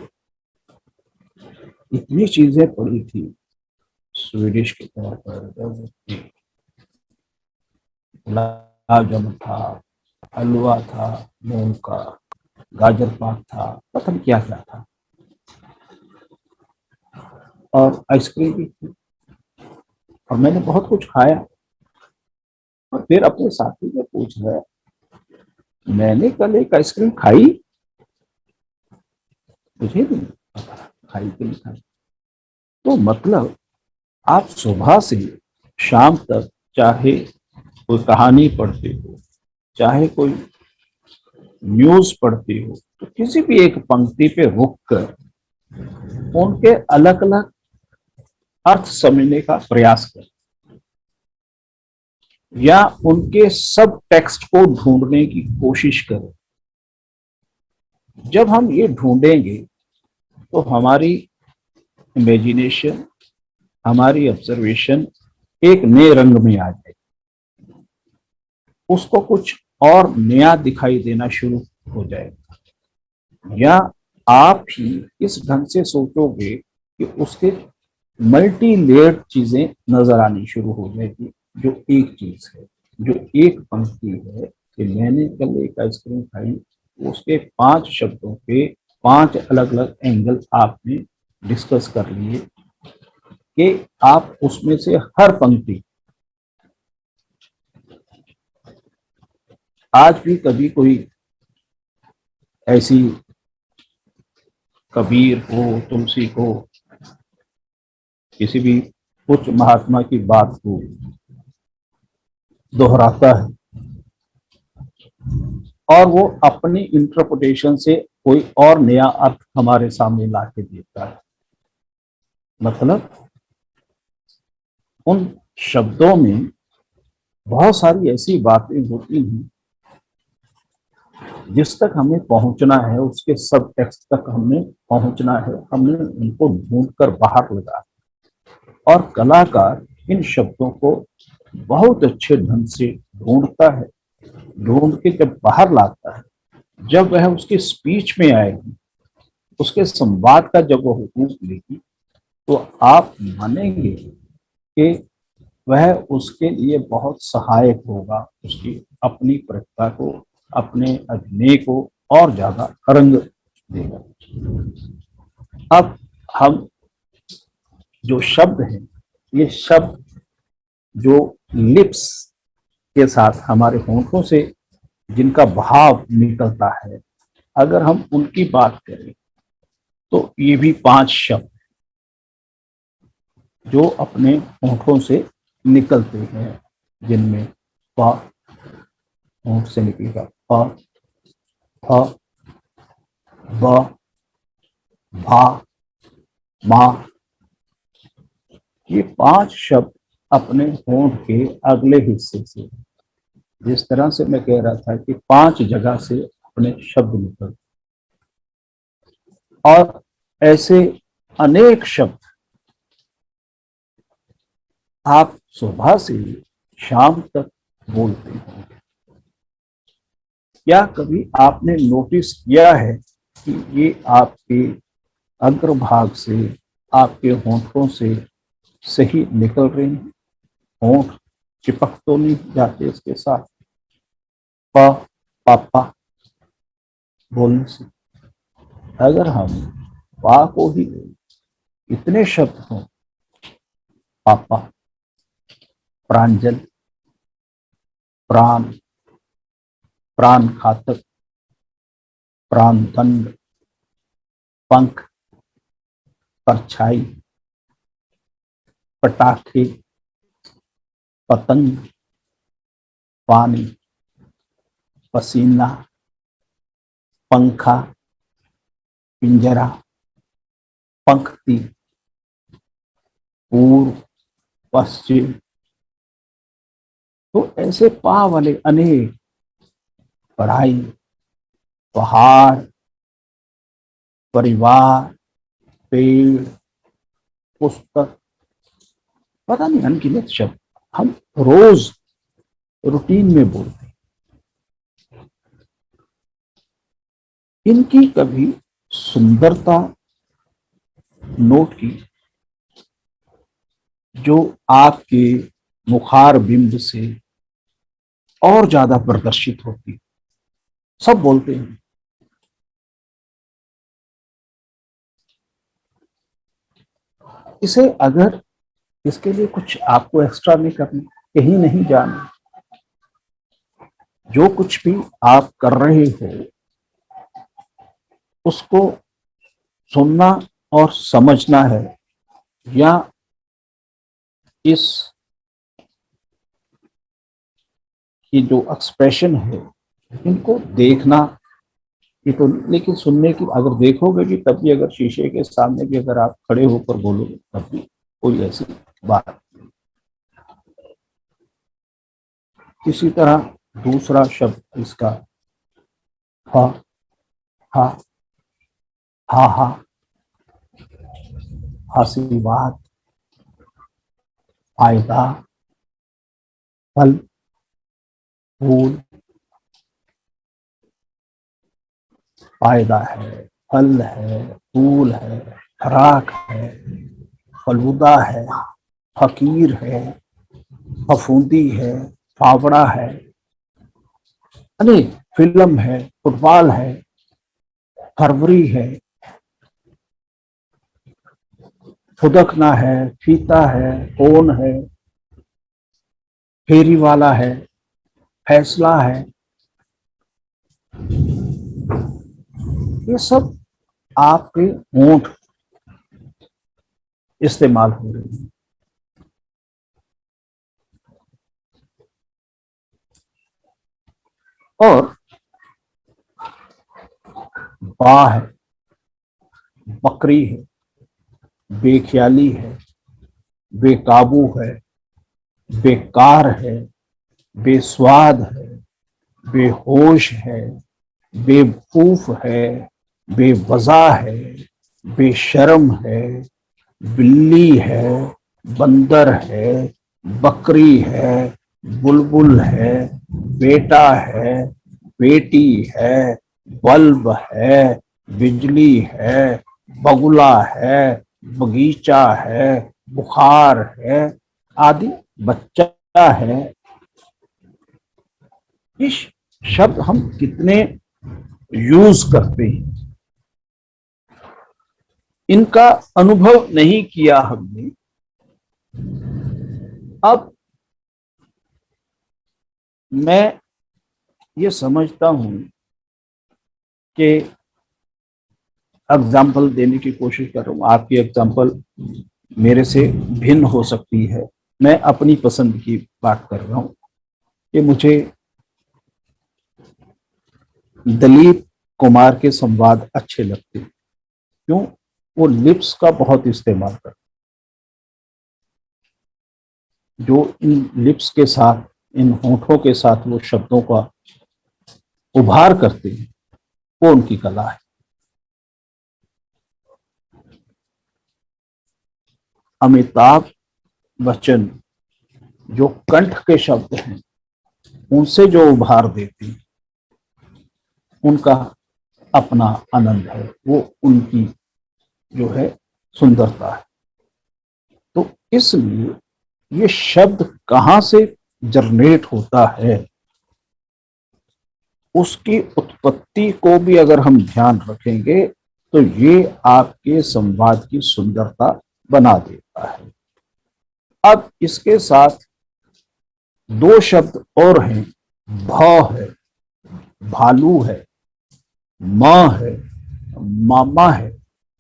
इतनी चीजें पड़ी थी। स्वीडिश के तौर पर गुलाब जामुन था, हलवा था, मूंग का, गाजर पाक था, पता नहीं क्या क्या था। और आइसक्रीम भी थी, और मैंने बहुत कुछ खाया। और फिर अपने साथी से पूछ रहा, मैंने कल एक आइसक्रीम खाई, मुझे नहीं पता खाई कि नहीं खाई। तो मतलब आप सुबह से शाम तक चाहे कोई कहानी पढ़ते हो, चाहे कोई न्यूज पढ़ते हो, तो किसी भी एक पंक्ति पे रुक कर उनके अलग अलग अर्थ समझने का प्रयास करें, या उनके सब टेक्स्ट को ढूंढने की कोशिश करें। जब हम ये ढूंढेंगे तो हमारी इमेजिनेशन, हमारी ऑब्जर्वेशन एक नए रंग में आ जाएगी, उसको कुछ और नया दिखाई देना शुरू हो जाएगा। या आप ही इस ढंग से सोचोगे कि उसके मल्टी लेयर्ड चीजें नजर आनी शुरू हो जाएगी। जो एक चीज है, जो एक पंक्ति है कि मैंने कल एक आइसक्रीम खाई, उसके 5 शब्दों पे 5 अलग अलग एंगल आपने डिस्कस कर लिए कि आप उसमें से हर पंक्ति, आज भी कभी कोई ऐसी कबीर को, तुलसी को, किसी भी उच्च महात्मा की बात को दोहराता है और वो अपनी इंटरप्रिटेशन से कोई और नया अर्थ हमारे सामने ला के देता है। मतलब उन शब्दों में बहुत सारी ऐसी बातें होती हैं जिस तक हमें पहुंचना है, उसके सब टेक्स्ट तक हमें पहुंचना है, हमने उनको ढूंढकर बाहर लगा, और कलाकार इन शब्दों को बहुत अच्छे ढंग से ढूंढता है। ढूंढ के जब बाहर लाता है, जब वह उसकी स्पीच में आएगी, उसके संवाद का जब वह रूप लेगी, तो आप मानेंगे कि वह उसके लिए बहुत सहायक होगा, उसकी अपनी प्रतिभा को, अपने अभिनय को और ज्यादा रंग देगा। अब हम जो शब्द हैं, ये शब्द जो लिप्स के साथ हमारे होंठों से जिनका भाव निकलता है, अगर हम उनकी बात करें तो ये भी 5 शब्द जो अपने होंठों से निकलते हैं, जिनमें प, होंठ से निकलेगा प, फ, ब, भा, मा। ये 5 शब्द अपने होंठ के अगले हिस्से से, जिस तरह से मैं कह रहा था कि 5 जगह से अपने शब्द निकलते, और ऐसे अनेक शब्द आप सुबह से शाम तक बोलते हैं। क्या कभी आपने नोटिस किया है कि ये आपके अग्रभाग से, आपके होंठों से सही निकल रहे हैं? होंठ चिपक तो नहीं जाते इसके साथ? प, पापा बोलने से, अगर हम पा को ही इतने शब्द हों, पापा, प्रांजल, प्राण, प्राण घातक, प्राण दंड, पंख, परछाई, पटाखे, पतंग, पानी, पसीना, पंखा, पिंजरा, पंक्ति, पूर्व, पश्चिम। तो ऐसे पा वाले अनेक, पढ़ाई, पहाड़, परिवार, पेड़, पुस्तक, पता नहीं अनगिनत शब्द हम रोज रूटीन में बोलते हैं। इनकी कभी सुंदरता नोट की, जो आपके मुखार बिंब से और ज्यादा प्रदर्शित होती। सब बोलते हैं, इसे अगर इसके लिए कुछ आपको एक्स्ट्रा नहीं करना, कहीं नहीं जाना, जो कुछ भी आप कर रहे हो उसको सुनना और समझना है, या इस की जो एक्सप्रेशन है इनको देखना। ये तो लेकिन सुनने की अगर देखोगे भी तब भी, अगर शीशे के सामने भी अगर आप खड़े होकर बोलोगे तब भी कोई ऐसी बात नहीं। इसी तरह दूसरा शब्द इसका हा हा हा हा, हसीबात, फायदा, फल, फूल, फायदा है, फल है, फूल है, खुराक है, फलूदा है, फकीर है, फफूंदी है, फावड़ा है, अरे फिल्म है, फुटबॉल है, फरवरी है, फुदकना है, फीता है, फोन है, फेरी वाला है, फैसला है। ये सब आपके होंठ इस्तेमाल हो रहे हैं। और बा है, बकरी है, बेख्याली है, बेकाबू है, बेकार है, बेस्वाद है, बेहोश है, बेवकूफ है, बेवजह है, बेशर्म है, बिल्ली है, बंदर है, बकरी है, बुलबुल है, बेटा है, बेटी है, बल्ब है, बिजली है, बगुला है, बगीचा है, बुखार है आदि, बच्चा है। ये शब्द हम कितने यूज करते हैं, इनका अनुभव नहीं किया हमने। अब मैं ये समझता हूं कि एग्जाम्पल देने की कोशिश कर रहा हूं, आपकी एग्जाम्पल मेरे से भिन्न हो सकती है। मैं अपनी पसंद की बात कर रहा हूं कि मुझे दिलीप कुमार के संवाद अच्छे लगते हैं। क्यों? वो लिप्स का बहुत इस्तेमाल करते, जो इन लिप्स के साथ, इन होठों के साथ वो शब्दों का उभार करते हैं, वो उनकी कला है। अमिताभ बच्चन जो कंठ के शब्द हैं उनसे जो उभार देते हैं, उनका अपना आनंद है, वो उनकी जो है सुंदरता है। तो इसलिए ये शब्द कहाँ से जनरेट होता है, उसकी उत्पत्ति को भी अगर हम ध्यान रखेंगे तो ये आपके संवाद की सुंदरता बना देता है। अब इसके साथ दो शब्द और हैं, भ है, भालू है, माँ है, मामा है।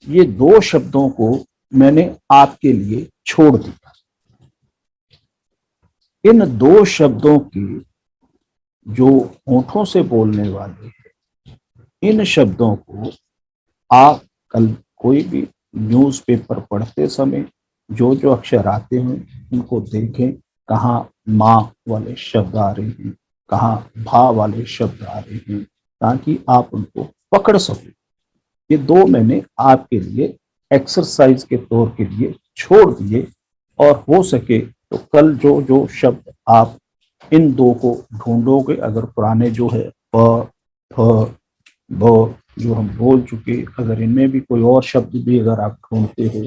ये दो शब्दों को मैंने आपके लिए छोड़ दिया। इन दो शब्दों के जो होठों से बोलने वाले हैं, इन शब्दों को आप कल कोई भी न्यूज़पेपर पढ़ते समय जो जो अक्षर आते हैं उनको देखें, कहाँ माँ वाले शब्द आ रहे हैं, कहाँ भा वाले शब्द आ रहे हैं, ताकि आप उनको पकड़ सकें। ये दो मैंने आपके लिए एक्सरसाइज के तौर के लिए छोड़ दिए, और हो सके तो कल जो जो शब्द आप इन दो को ढूंढोगे, अगर पुराने जो है प, फ, ब जो हम बोल चुके, अगर इनमें भी कोई और शब्द भी अगर आप ढूंढते हो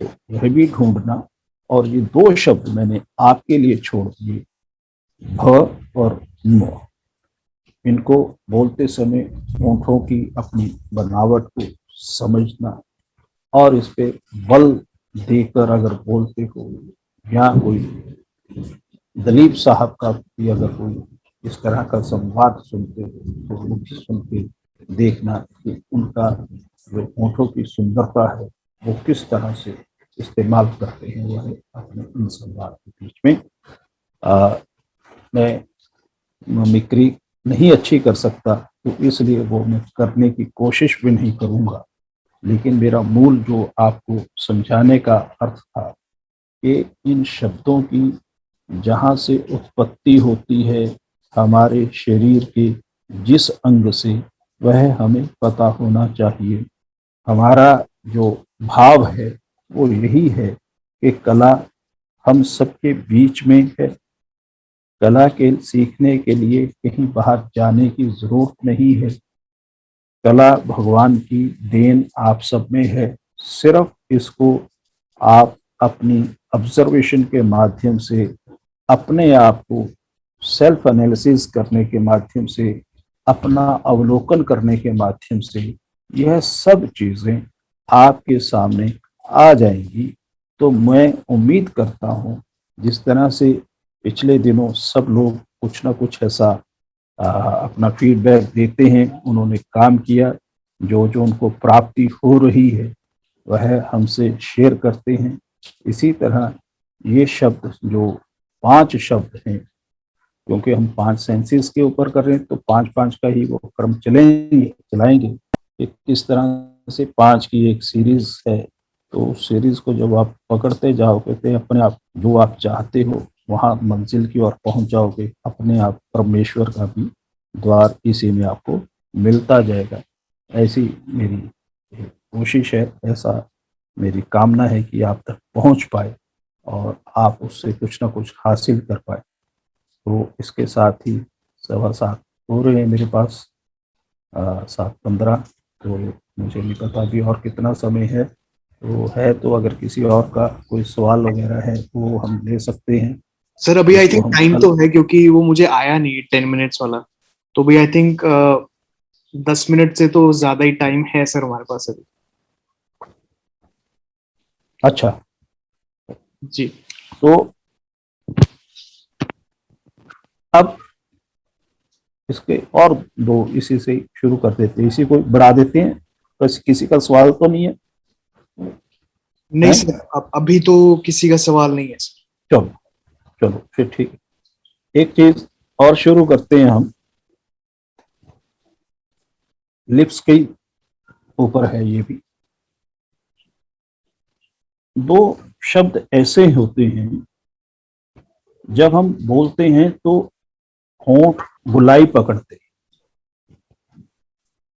तो वह भी ढूंढना। और ये दो शब्द मैंने आपके लिए छोड़ दिए, भ और म। इनको बोलते समय होठों की अपनी बनावट को समझना और इस पे बल देकर अगर बोलते हो, या कोई दलीप साहब का भी अगर कोई इस तरह का संवाद सुनते हो तो वो भी सुन के देखना कि उनका जो होठों की सुंदरता है वो किस तरह से इस्तेमाल करते हैं वह अपने इन संवाद के बीच में। मैं मिमिक्री नहीं अच्छी कर सकता तो इसलिए वो मैं करने की कोशिश भी नहीं करूँगा, लेकिन मेरा मूल जो आपको समझाने का अर्थ था कि इन शब्दों की जहाँ से उत्पत्ति होती है हमारे शरीर के जिस अंग से, वह हमें पता होना चाहिए। हमारा जो भाव है वो यही है कि कला हम सबके बीच में है। कला के सीखने के लिए कहीं बाहर जाने की जरूरत नहीं है। कला भगवान की देन आप सब में है, सिर्फ इसको आप अपनी ऑब्जर्वेशन के माध्यम से, अपने आप को सेल्फ एनालिसिस करने के माध्यम से, अपना अवलोकन करने के माध्यम से यह सब चीज़ें आपके सामने आ जाएंगी। तो मैं उम्मीद करता हूँ जिस तरह से पिछले दिनों सब लोग कुछ ना कुछ ऐसा अपना फीडबैक देते हैं, उन्होंने काम किया, जो जो उनको प्राप्ति हो रही है वह हमसे शेयर करते हैं। इसी तरह ये शब्द जो 5 शब्द हैं, क्योंकि हम 5 सेंसेस के ऊपर कर रहे हैं तो 5-5 का ही वो क्रम चलाएंगे। किस तरह से 5 की एक सीरीज है, तो उस सीरीज को जब आप पकड़ते जाओगे तो अपने आप जो आप चाहते हो वहाँ मंजिल की ओर पहुँच जाओगे। अपने आप परमेश्वर का भी द्वार इसी में आपको मिलता जाएगा। ऐसी मेरी कोशिश है, ऐसा मेरी कामना है कि आप तक पहुँच पाए और आप उससे कुछ ना कुछ हासिल कर पाए। तो इसके साथ ही 7:15 हो रहे हैं मेरे पास, 7:15, तो मुझे नहीं पता अभी और कितना समय है। तो अगर किसी और का कोई सवाल वगैरह है वो हम ले सकते हैं। सर अभी आई इसको थिंक हम टाइम कल- तो है, क्योंकि वो मुझे आया नहीं 10 मिनट्स वाला, तो भी आई थिंक 10 मिनट से तो ज्यादा ही टाइम है सर हमारे पास अभी। अच्छा, जी तो अब इसके और 2 इसी से शुरू कर देते हैं, इसी को बढ़ा देते हैं। बस किसी का सवाल तो नहीं है? नहीं हैं? सर, अभी तो किसी का सवाल नहीं है सर। चलो चलो फिर ठीक है। एक चीज और शुरू करते हैं हम, लिप्स के ऊपर है ये भी। 2 शब्द ऐसे होते हैं जब हम बोलते हैं तो होंठ गुलाई पकड़ते हैं।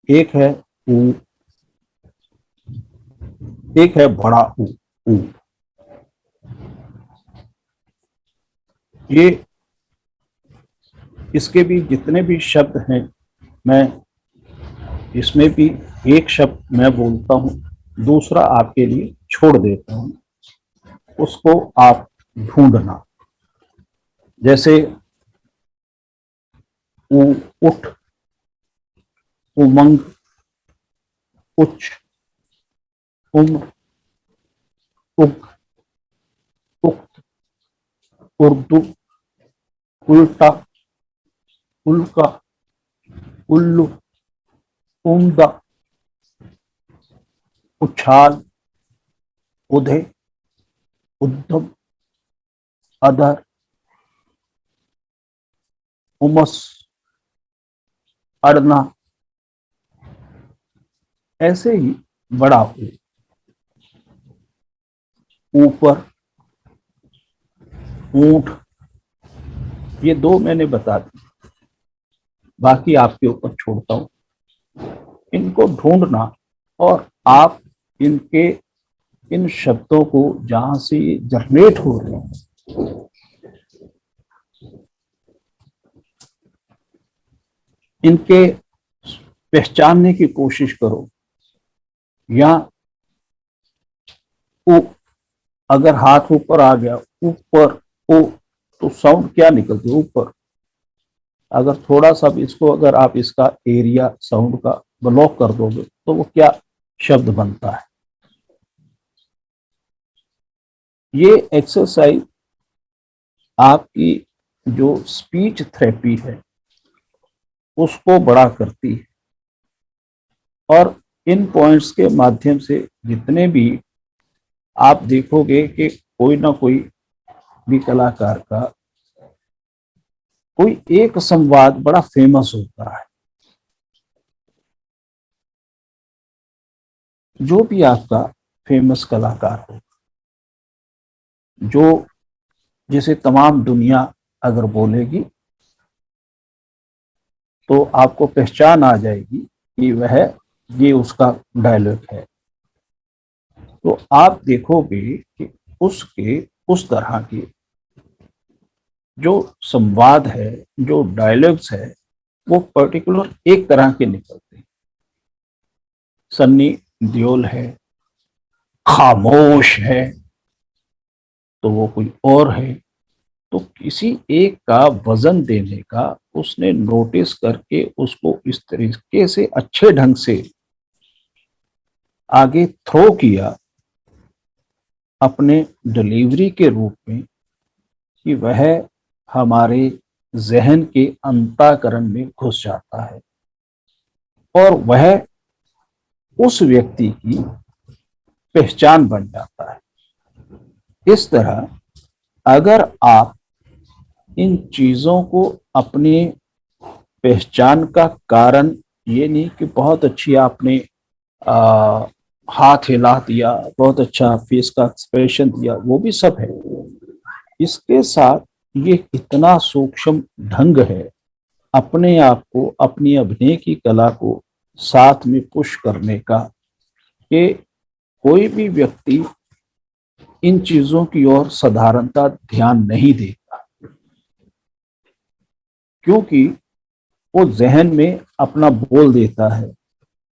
एक है ऊ, एक है बड़ा ऊ। ऊ ये इसके भी जितने भी शब्द हैं, मैं इसमें भी एक शब्द मैं बोलता हूं, दूसरा आपके लिए छोड़ देता हूं, उसको आप ढूंढना। जैसे ऊ, उठ, उमंग, उच्च, उम्र, उग, उक्त, उर्दू, उल्टा, उल्का, उल्लू, उम्दा, उछाल, उधे, उद्धम, अधर, उमस, अड़ना। ऐसे ही बड़ा ऊ, ऊपर, ऊंट, ये 2 मैंने बता दी, बाकी आपके ऊपर छोड़ता हूं। इनको ढूंढना और आप इनके इन शब्दों को जहां से जनरेट हो रहे हैं इनके पहचानने की कोशिश करो। या ओ, अगर हाथ ऊपर आ गया, ऊपर, ओ, तो साउंड क्या निकलती है? ऊपर। अगर थोड़ा सा भी इसको अगर आप इसका एरिया साउंड का ब्लॉक कर दोगे तो वो क्या शब्द बनता है? ये एक्सरसाइज आपकी जो स्पीच थेरेपी है उसको बड़ा करती है, और इन पॉइंट्स के माध्यम से जितने भी आप देखोगे कि कोई ना कोई भी कलाकार का कोई एक संवाद बड़ा फेमस होता है। जो भी आपका फेमस कलाकार हो, जो जिसे तमाम दुनिया अगर बोलेगी तो आपको पहचान आ जाएगी कि वह ये उसका डायलॉग है। तो आप देखोगे कि उसके उस तरह के जो संवाद है, जो डायलॉग्स है, वो पर्टिकुलर एक तरह के निकलते हैं। सन्नी देओल है, खामोश है, तो वो कोई और है। तो किसी एक का वजन देने का उसने नोटिस करके उसको इस तरीके से अच्छे ढंग से आगे थ्रो किया अपने डिलीवरी के रूप में कि वह हमारे जहन के अंतःकरण में घुस जाता है और वह उस व्यक्ति की पहचान बन जाता है। इस तरह अगर आप इन चीजों को अपने पहचान का कारण, ये नहीं कि बहुत अच्छी आपने हाथ हिला दिया, बहुत अच्छा फेस का एक्सप्रेशन दिया, वो भी सब है, इसके साथ ये इतना सूक्ष्म ढंग है अपने आप को, अपनी अभिनय की कला को साथ में पुश करने का कि कोई भी व्यक्ति इन चीजों की ओर साधारणता ध्यान नहीं देगा, क्योंकि वो जहन में अपना बोल देता है।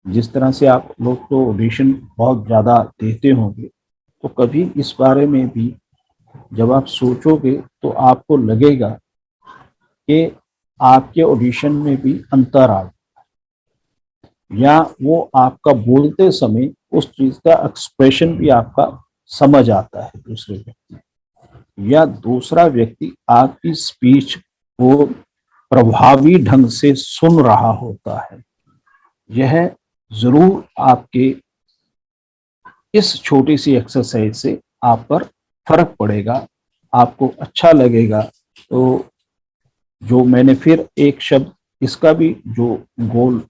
जिस तरह से आप लोग तो ऑडिशन बहुत ज्यादा देते होंगे, तो कभी इस बारे में भी जब आप सोचोगे तो आपको लगेगा कि आपके ऑडिशन में भी अंतर आ, या वो आपका बोलते समय उस चीज का एक्सप्रेशन भी आपका समझ आता है दूसरे व्यक्ति, या दूसरा व्यक्ति आपकी स्पीच को प्रभावी ढंग से सुन रहा होता है। यह जरूर आपके इस छोटी सी एक्सरसाइज से आप पर फर्क पड़ेगा, आपको अच्छा लगेगा। तो जो मैंने फिर एक शब्द इसका भी जो गोल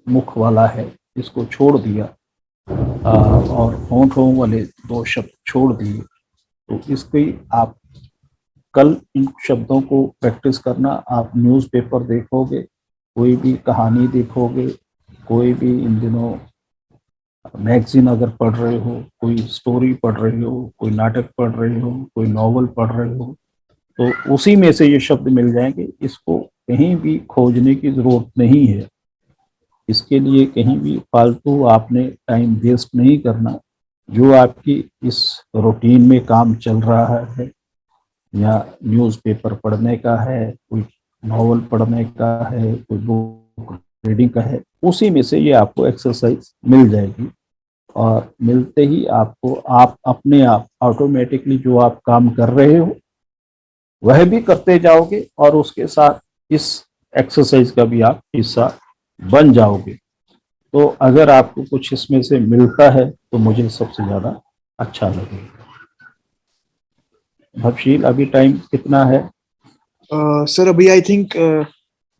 मुख वाला है इसको छोड़ दिया और होंठों वाले दो शब्द छोड़ दिए, तो इसकी आप कल इन शब्दों को प्रैक्टिस करना। आप न्यूज़पेपर देखोगे, कोई भी कहानी देखोगे, कोई भी इन दिनों मैगजीन अगर पढ़ रहे हो, कोई स्टोरी पढ़ रहे हो, कोई नाटक पढ़ रहे हो, कोई नॉवल पढ़ रहे हो, तो उसी में से ये शब्द मिल जाएंगे। इसको कहीं भी खोजने की जरूरत नहीं है, इसके लिए कहीं भी फालतू आपने टाइम वेस्ट नहीं करना। जो आपकी इस रूटीन में काम चल रहा है, या न्यूज़पेपर पढ़ने का है, कोई नॉवल पढ़ने का है, कोई बुक रीडिंग का है, उसी में से ये आपको एक्सरसाइज मिल जाएगी। और मिलते ही आपको आप अपने आप ऑटोमेटिकली जो आप काम कर रहे हो वह भी करते जाओगे, और उसके साथ इस एक्सरसाइज का भी आप हिस्सा बन जाओगे। तो अगर आपको कुछ इसमें से मिलता है तो मुझे सबसे ज्यादा अच्छा लगेगा। भवशील, अभी टाइम कितना है? सर अभी आई थिंक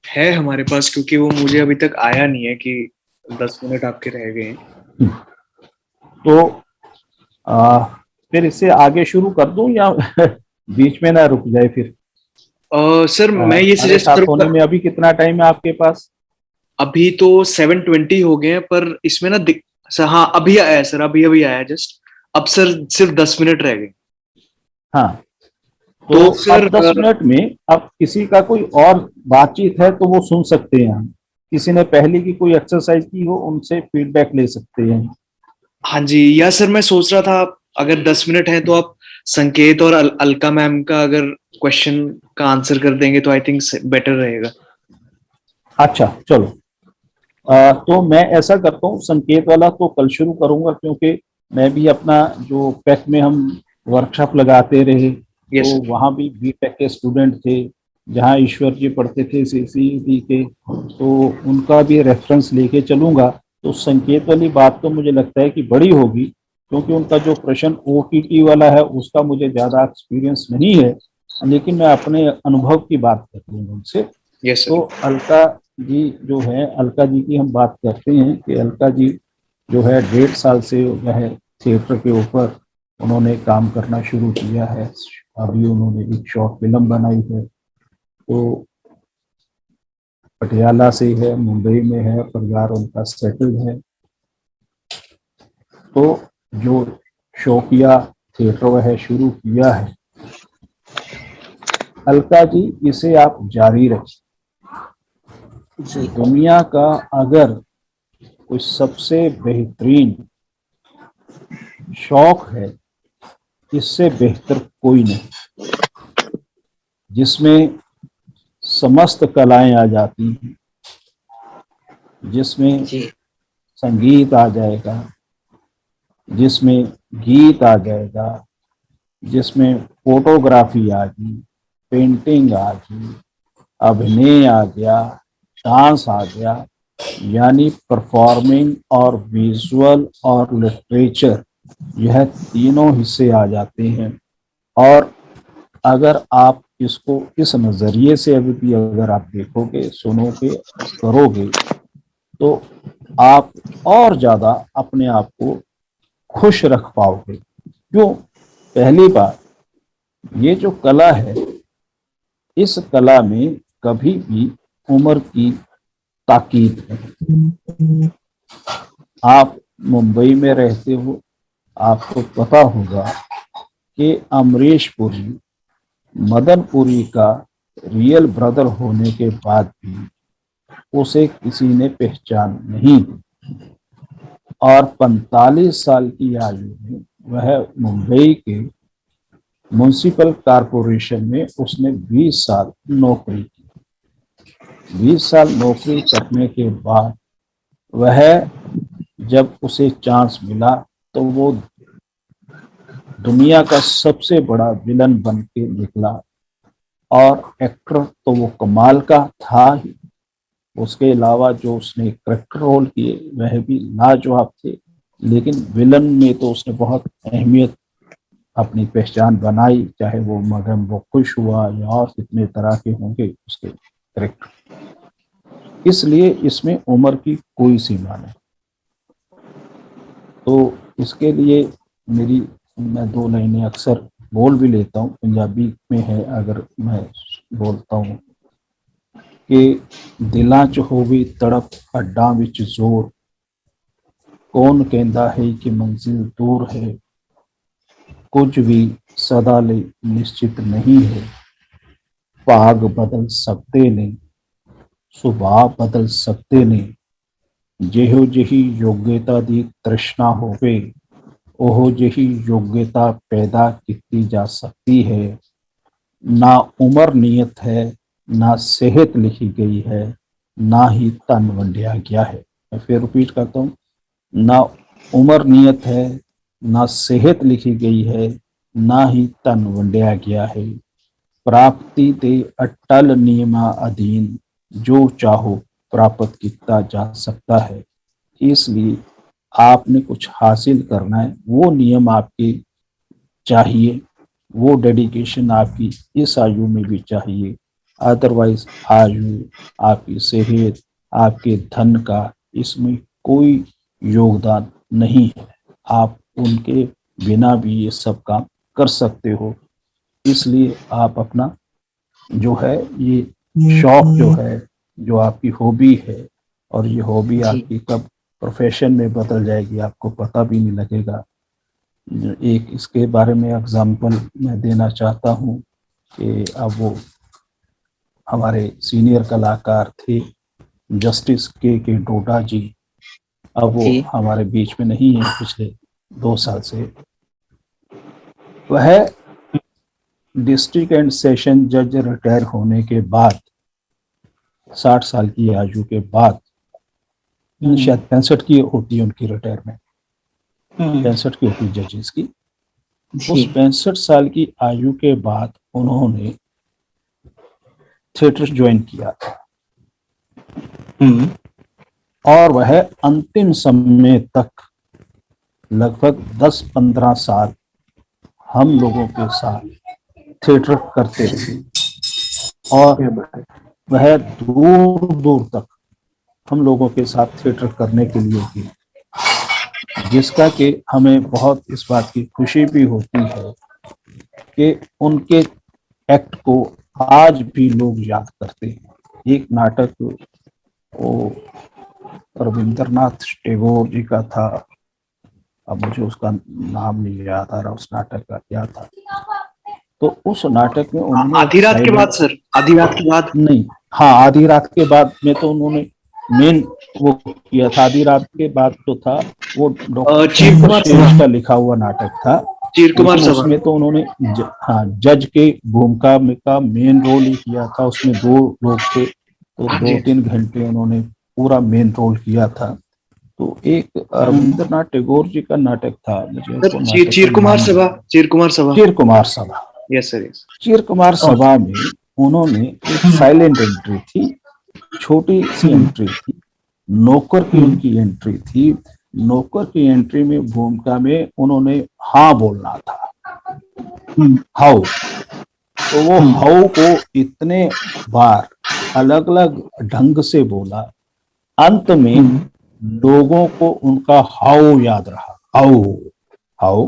है हमारे पास, क्योंकि वो मुझे अभी तक आया नहीं है कि 10 मिनट आपके रह गए हैं। तो फिर इससे आगे शुरू कर दूं या बीच में ना रुक जाए फिर? सर मैं ये सजेस्ट करूंगा। में अभी कितना टाइम है आपके पास? अभी तो 7:20 हो गए हैं, पर इसमें ना सर, हाँ अभी आया सर, अभी आया जस्ट। अब सर सिर्फ 10 मिनट रह गए। हाँ, तो सर 10 मिनट में अब किसी का कोई और बातचीत है तो वो सुन सकते हैं हम। किसी ने पहले की कोई एक्सरसाइज की हो, उनसे फीडबैक ले सकते हैं। हाँ जी, या सर मैं सोच रहा था अगर 10 मिनट है तो आप संकेत और अलका मैम का अगर क्वेश्चन का आंसर कर देंगे तो आई थिंक बेटर रहेगा। अच्छा चलो, तो मैं ऐसा करता हूँ, संकेत वाला तो कल शुरू करूंगा, क्योंकि मैं भी अपना जो पैक में हम वर्कशॉप लगाते रहे। यस तो सर। वहाँ भी बीटेक के स्टूडेंट थे, जहाँ ईश्वर जी पढ़ते थे सीसीडी के, तो उनका भी रेफरेंस लेके चलूंगा। तो संकेत वाली बात तो मुझे लगता है कि बड़ी होगी, क्योंकि उनका जो प्रश्न ओटीटी वाला है उसका मुझे ज्यादा एक्सपीरियंस नहीं है, लेकिन मैं अपने अनुभव की बात कर लूंगा उनसे। यस तो सर। अलका जी जो है, अलका जी की हम बात करते हैं कि अलका जी जो है 1.5 साल से वह थिएटर के ऊपर उन्होंने काम करना शुरू किया है। अभी उन्होंने एक शॉर्ट फिल्म बनाई है, तो पटियाला से है, मुंबई में है, परिवार उनका सेटल्ड है। तो जो शौकिया थिएटर वह शुरू किया है, अलका जी इसे आप जारी रखें। जी दुनिया का अगर कोई सबसे बेहतरीन शौक है, इससे बेहतर कोई नहीं, जिसमें समस्त कलाएं आ जाती हैं, जिसमें जी संगीत आ जाएगा, जिसमें गीत आ जाएगा, जिसमें फोटोग्राफी आ गई, पेंटिंग आ गई, अभिनय आ गया, डांस आ गया, यानी परफॉर्मिंग और विजुअल और लिटरेचर, यह तीनों हिस्से आ जाते हैं। और अगर आप इसको इस नज़रिए से अभी भी अगर आप देखोगे, सुनोगे, करोगे, तो आप और ज़्यादा अपने आप को खुश रख पाओगे। क्यों? पहली बात, ये जो कला है, इस कला में कभी भी उम्र की ताकीद है। आप मुंबई में रहते हो, आपको पता होगा कि अमरीश पुरी मदन पुरी का रियल ब्रदर होने के बाद भी उसे किसी ने पहचान नहीं दी, और 45 साल की आयु में वह मुंबई के म्युनिसिपल कॉरपोरेशन में उसने 20 साल नौकरी की। 20 साल नौकरी करने के बाद वह जब उसे चांस मिला, तो वो दुनिया का सबसे बड़ा विलन बन के निकला। और एक्टर तो वो कमाल का था ही, उसके अलावा जो उसने करेक्टर रोल किए वह भी लाजवाब थे। लेकिन विलन में तो उसने बहुत अहमियत अपनी पहचान बनाई, चाहे वो मगरम वो खुश हुआ या और कितने तरह के होंगे उसके करेक्टर। इसलिए इसमें उम्र की कोई सीमा नहीं। तो इसके लिए मैं 2 लाइनें अक्सर बोल भी लेता हूँ, पंजाबी में है, अगर मैं बोलता हूँ कि दिलां च होवी तड़प हड्डां विच जोर, कौन कहता है कि मंजिल दूर है, कुछ भी सदा ले निश्चित नहीं है, भाग बदल सकते ने, सुभाव बदल सकते ने, ਜਿਹੋ ਜਿਹੀ ਯੋਗਤਾ ਦੀ ਤ੍ਰਿਸ਼ਨਾ ਹੋਵੇ, ਉਹੋ ਜਿਹੀ ਯੋਗਤਾ पैदा की जा सकती है। ना उम्र नियत है, ना सेहत लिखी गई है, ना ही धन वंडिया गया है। मैं फिर रिपीट करता हूँ, ना उम्र नियत है, ना सेहत लिखी गई है, ना ही धन वंडिया गया है। प्राप्ति ते अटल नियमा अधीन, जो चाहो प्राप्त किया जा सकता है। इसलिए आपने कुछ हासिल करना है, वो नियम आपके चाहिए, वो डेडिकेशन आपकी इस आयु में भी चाहिए। अदरवाइज आयु, आपकी सेहत, आपके धन का इसमें कोई योगदान नहीं है। आप उनके बिना भी ये सब काम कर सकते हो। इसलिए आप अपना जो है ये शौक जो है, जो आपकी हॉबी है, और ये हॉबी आपकी कब प्रोफेशन में बदल जाएगी आपको पता भी नहीं लगेगा। एक इसके बारे में एग्जाम्पल मैं देना चाहता हूँ कि अब वो हमारे सीनियर कलाकार थे जस्टिस के डोडा जी, अब वो हमारे बीच में नहीं है पिछले 2 साल से। वह डिस्ट्रिक्ट एंड सेशन जज रिटायर होने के बाद 60 साल की आयु के बाद, शायद 65 की होती है उनकी रिटायरमेंट, 65 की होती है जजेस की। उस 65 साल की आयु के बाद उन्होंने थिएटर ज्वाइन किया था और वह अंतिम समय तक लगभग 10-15 साल हम लोगों के साथ थिएटर करते थे और वह दूर दूर तक हम लोगों के साथ थिएटर करने के लिए थी, जिसका कि हमें बहुत इस बात की खुशी भी होती है कि उनके एक्ट को आज भी लोग याद करते हैं। एक नाटक वो रविंद्रनाथ टैगोर जी का था, अब मुझे उसका नाम नहीं याद आ रहा, उस नाटक का क्या था। तो उस नाटक में उन्होंने आधी रात के बाद सर, आधी रात के बाद नहीं, हाँ आधी रात के बाद में तो उन्होंने मेन वो किया था। आधी रात के बाद जो था वो डॉक्टर चीर कुमार शेष का लिखा हुआ नाटक था। चीर कुमार सभा, उसमें तो उन्होंने हाँ जज के भूमिका में का मेन रोल ही किया था। उसमें 2 लोग थे, तो 2-3 घंटे उन्होंने पूरा मेन रोल किया था। तो एक रविंद्रनाथ टैगोर जी का नाटक था, मुझे चीर कुमार सभा, चीर कुमार सभा, चीर कुमार सभा, यस सर, यस। चीर कुमार सभा में उन्होंने एक साइलेंट एंट्री थी, छोटी सी एंट्री थी, नौकर की उनकी एंट्री थी। नौकर की एंट्री में भूमिका में उन्होंने हाँ बोलना था, हाउ। तो वो हाउ को इतने बार अलग अलग ढंग से बोला, अंत में लोगों को उनका हाउ याद रहा, हाउ हाउ।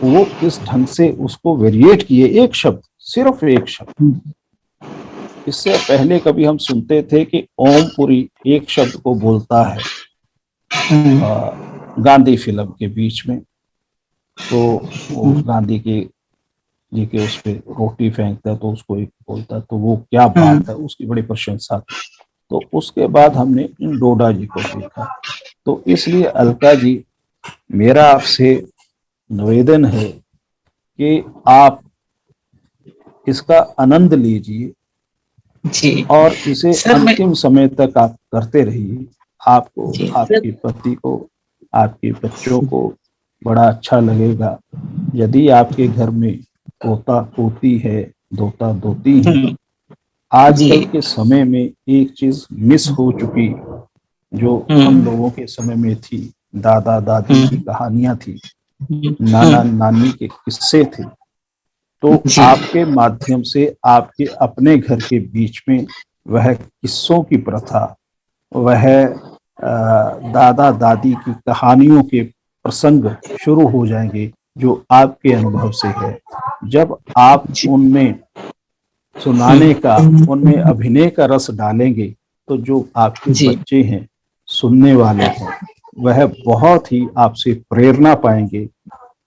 वो इस ढंग से उसको वेरिएट किए, एक शब्द, सिर्फ एक शब्द। इससे पहले कभी हम सुनते थे कि ओमपुरी एक शब्द को बोलता है गांधी फिल्म के बीच में, तो वो गांधी जी के उस पे रोटी फेंकता तो उसको एक बोलता, तो वो क्या बात है, उसकी बड़ी प्रशंसा थी। तो उसके बाद हमने इन डोडा जी को देखा। तो इसलिए अलका जी, मेरा आपसे निवेदन है कि आप इसका आनंद लीजिए जी और इसे सर, अंतिम समय तक आप करते रहिए। आपको, आपके पति को, आपके बच्चों को बड़ा अच्छा लगेगा। यदि आपके घर में पोता पोती है, दोता दोती है, आजकल के समय में एक चीज मिस हो चुकी जो हम लोगों के समय में थी, दादा दादी की कहानियां थी, नाना नानी के किस्से थे। तो आपके माध्यम से आपके अपने घर के बीच में वह किस्सों की प्रथा, वह दादा दादी की कहानियों के प्रसंग शुरू हो जाएंगे जो आपके अनुभव से है। जब आप उनमें सुनाने का, उनमें अभिनय का रस डालेंगे, तो जो आपके बच्चे हैं, सुनने वाले हैं, वह बहुत ही आपसे प्रेरणा पाएंगे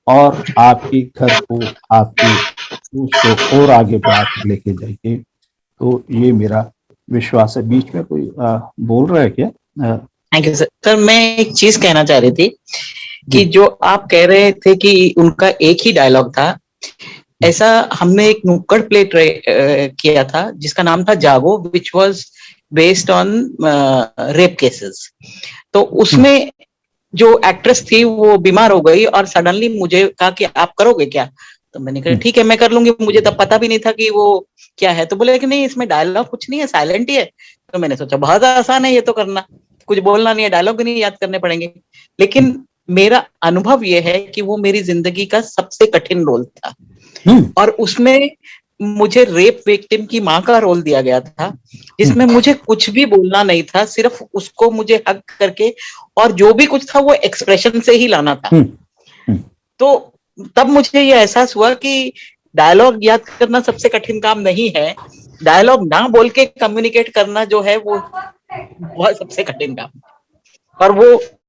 और आपके घर को, आपके सोच को और आगे बढ़ा कर लेके जाएंगे। तो ये मेरा विश्वास है। बीच में कोई बोल रहा है क्या? Thank you sir. सर, मैं एक चीज कहना चाह रही थी कि जो आप कह रहे थे कि उनका एक ही डायलॉग था, ऐसा हमने एक नुक्कड़ प्ले किया था जिसका नाम था जागो, which was based on rape cases. तो उसमें जो एक्ट्रेस थी वो बीमार हो गई और सडनली मुझे कहा कि आप करोगे क्या? तो मैंने कहा ठीक है मैं कर लूंगी। मुझे तब पता भी नहीं था कि वो क्या है। तो बोले कि नहीं, इसमें डायलॉग कुछ नहीं है, साइलेंट ही है। तो मैंने सोचा बहुत आसान है ये तो करना, कुछ बोलना नहीं है, डायलॉग भी नहीं याद करने पड़ेंगे। लेकिन मेरा अनुभव ये है कि वो मेरी जिंदगी का सबसे कठिन रोल था और उसमें मुझे रेप विक्टिम की माँ का रोल दिया गया था, जिसमें मुझे कुछ भी बोलना नहीं था, सिर्फ उसको मुझे हक करके और जो भी कुछ था वो एक्सप्रेशन से ही लाना था। तो तब मुझे ये एहसास हुआ कि डायलॉग याद करना सबसे कठिन काम नहीं है, डायलॉग ना बोल के कम्युनिकेट करना जो है वो बहुत सबसे कठिन काम। और वो